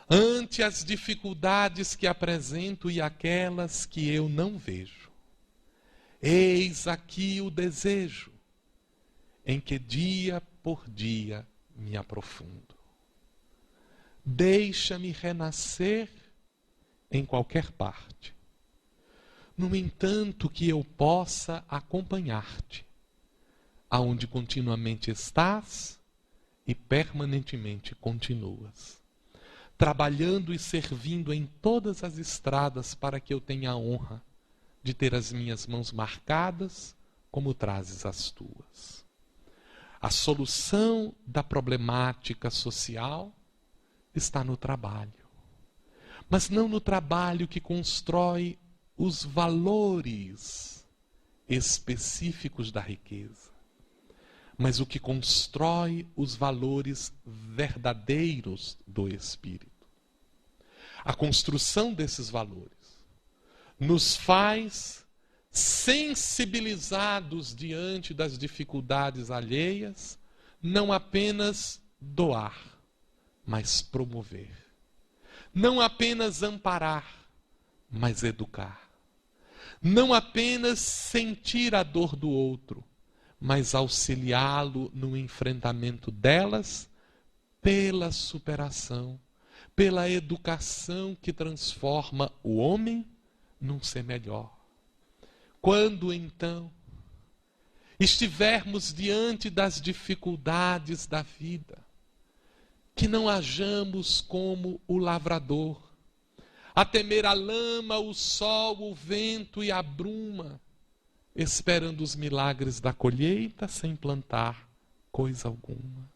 ante as dificuldades que apresento e aquelas que eu não vejo, eis aqui o desejo em que dia por dia me aprofundo. Deixa-me renascer em qualquer parte. No entanto, que eu possa acompanhar-te, aonde continuamente estás e permanentemente continuas, trabalhando e servindo em todas as estradas para que eu tenha a honra de ter as minhas mãos marcadas como trazes as tuas. A solução da problemática social está no trabalho, mas não no trabalho que constrói os valores específicos da riqueza, mas o que constrói os valores verdadeiros do espírito. A construção desses valores nos faz sensibilizados diante das dificuldades alheias, não apenas doar, mas promover. Não apenas amparar, mas educar. Não apenas sentir a dor do outro, mas auxiliá-lo no enfrentamento delas pela superação, pela educação que transforma o homem num ser melhor. Quando então estivermos diante das dificuldades da vida, que não hajamos como o lavrador, a temer a lama, o sol, o vento e a bruma, esperando os milagres da colheita sem plantar coisa alguma.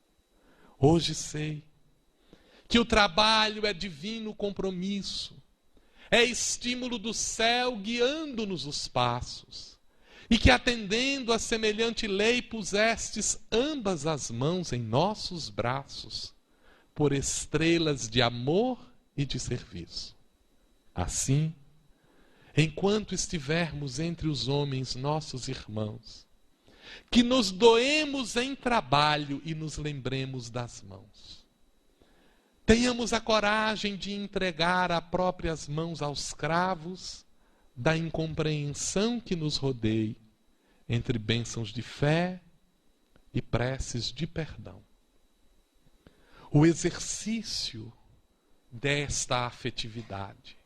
Hoje sei que o trabalho é divino compromisso, é estímulo do céu guiando-nos os passos, e que atendendo a semelhante lei pusestes ambas as mãos em nossos braços, por estrelas de amor e de serviço. Assim, enquanto estivermos entre os homens nossos irmãos, que nos doemos em trabalho e nos lembremos das mãos. Tenhamos a coragem de entregar a próprias mãos aos cravos da incompreensão que nos rodeia entre bênçãos de fé e preces de perdão. O exercício desta afetividade,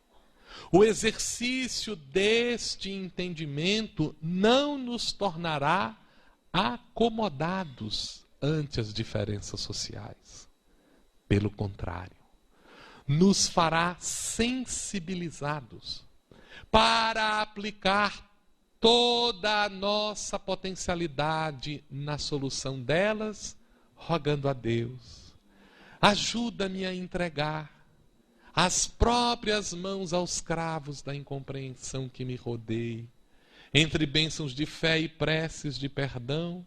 o exercício deste entendimento não nos tornará acomodados ante as diferenças sociais. Pelo contrário, nos fará sensibilizados para aplicar toda a nossa potencialidade na solução delas, rogando a Deus: ajuda-me a entregar as próprias mãos aos cravos da incompreensão que me rodeia, entre bênçãos de fé e preces de perdão,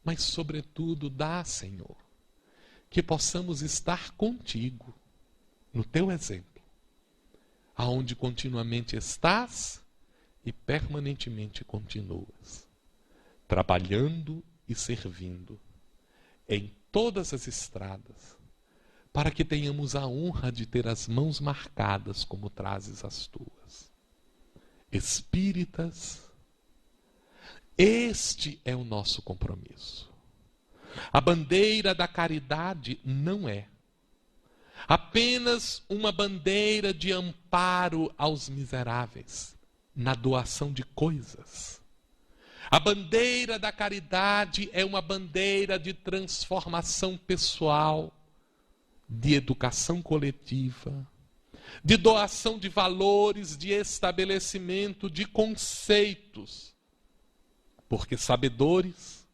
mas, sobretudo, dá, Senhor, que possamos estar contigo, no teu exemplo, aonde continuamente estás e permanentemente continuas, trabalhando e servindo em todas as estradas, para que tenhamos a honra de ter as mãos marcadas como trazes as tuas. Espíritas, este é o nosso compromisso. A bandeira da caridade não é apenas uma bandeira de amparo aos miseráveis, na doação de coisas. A bandeira da caridade é uma bandeira de transformação pessoal, de educação coletiva, de doação de valores, de estabelecimento de conceitos. Porque sabedores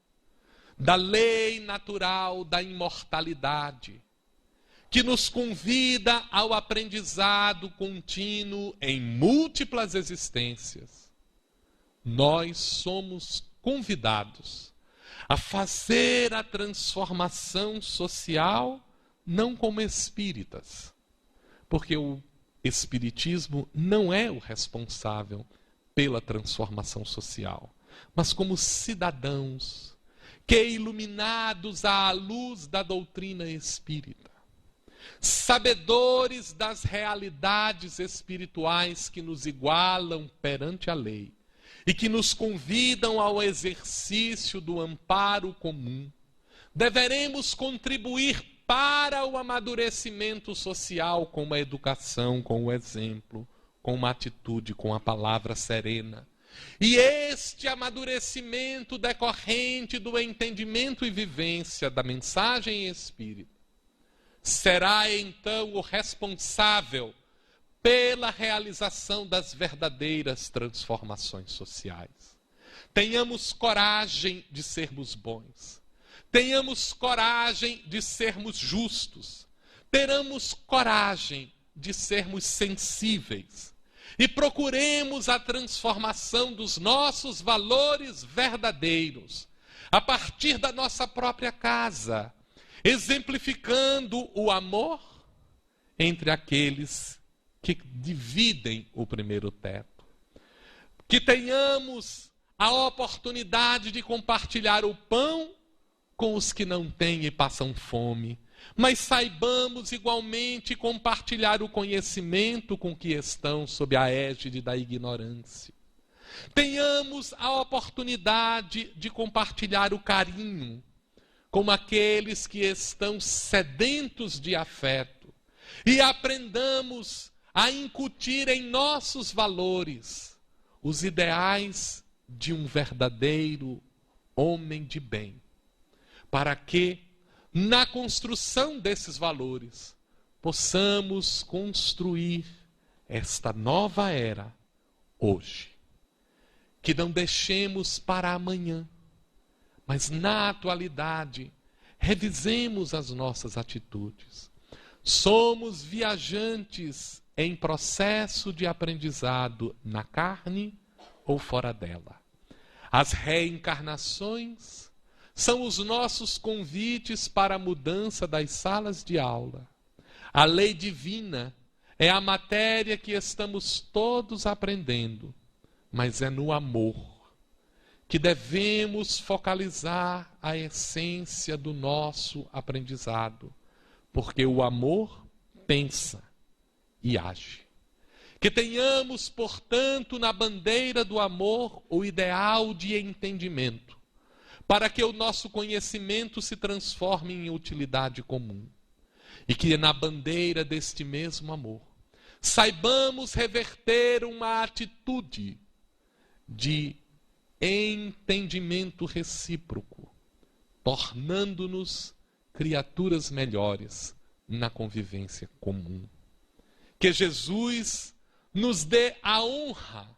da lei natural da imortalidade, que nos convida ao aprendizado contínuo em múltiplas existências, nós somos convidados a fazer a transformação social não como espíritas, porque o espiritismo não é o responsável pela transformação social, mas como cidadãos que, iluminados à luz da doutrina espírita, sabedores das realidades espirituais que nos igualam perante a lei e que nos convidam ao exercício do amparo comum, deveremos contribuir para o amadurecimento social com a educação, com o exemplo, com uma atitude, com a palavra serena. E este amadurecimento decorrente do entendimento e vivência da mensagem espírita será então o responsável pela realização das verdadeiras transformações sociais. Tenhamos coragem de sermos bons. Tenhamos coragem de sermos justos. Tenhamos coragem de sermos sensíveis. E procuremos a transformação dos nossos valores verdadeiros, a partir da nossa própria casa, exemplificando o amor entre aqueles que dividem o primeiro teto. Que tenhamos a oportunidade de compartilhar o pão com os que não têm e passam fome, mas saibamos igualmente compartilhar o conhecimento com que estão sob a égide da ignorância. Tenhamos a oportunidade de compartilhar o carinho com aqueles que estão sedentos de afeto e aprendamos a incutir em nossos valores os ideais de um verdadeiro homem de bem, para que, na construção desses valores, possamos construir esta nova era hoje. Que não deixemos para amanhã, mas na atualidade, revisemos as nossas atitudes. Somos viajantes em processo de aprendizado na carne ou fora dela. As reencarnações são os nossos convites para a mudança das salas de aula. A lei divina é a matéria que estamos todos aprendendo, mas é no amor que devemos focalizar a essência do nosso aprendizado, porque o amor pensa e age. Que tenhamos, portanto, na bandeira do amor o ideal de entendimento, para que o nosso conhecimento se transforme em utilidade comum. E que na bandeira deste mesmo amor, saibamos reverter uma atitude de entendimento recíproco, tornando-nos criaturas melhores na convivência comum. Que Jesus nos dê a honra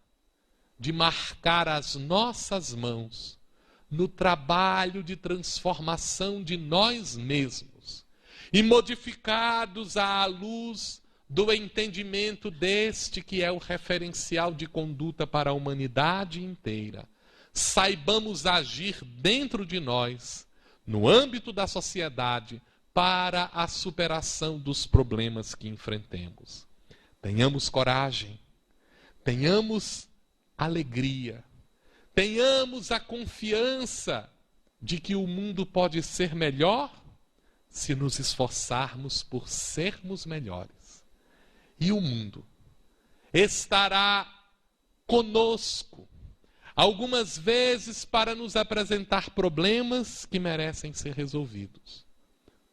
de marcar as nossas mãos no trabalho de transformação de nós mesmos e modificados à luz do entendimento deste que é o referencial de conduta para a humanidade inteira, saibamos agir dentro de nós, no âmbito da sociedade, para a superação dos problemas que enfrentemos. Tenhamos coragem, tenhamos alegria, tenhamos a confiança de que o mundo pode ser melhor se nos esforçarmos por sermos melhores. E o mundo estará conosco, algumas vezes para nos apresentar problemas que merecem ser resolvidos.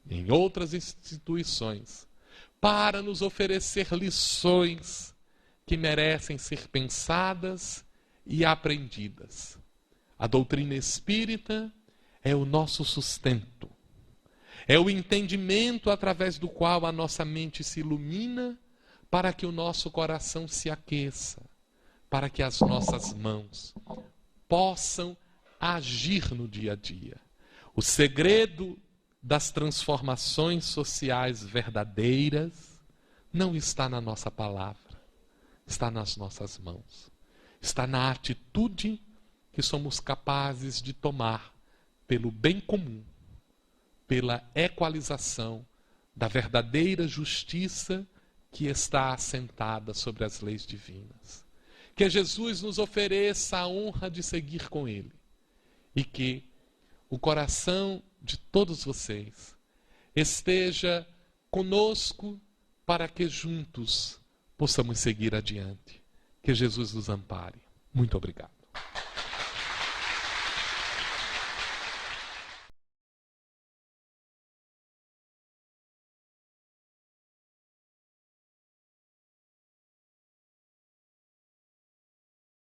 Em outras instituições, para nos oferecer lições que merecem ser pensadas e aprendidas. A doutrina espírita é o nosso sustento, é o entendimento através do qual a nossa mente se ilumina para que o nosso coração se aqueça, para que as nossas mãos possam agir no dia a dia. O segredo das transformações sociais verdadeiras não está na nossa palavra, está nas nossas mãos. Está na atitude que somos capazes de tomar pelo bem comum, pela equalização da verdadeira justiça que está assentada sobre as leis divinas. Que Jesus nos ofereça a honra de seguir com Ele e que o coração de todos vocês esteja conosco para que juntos possamos seguir adiante. Que Jesus nos ampare. Muito obrigado.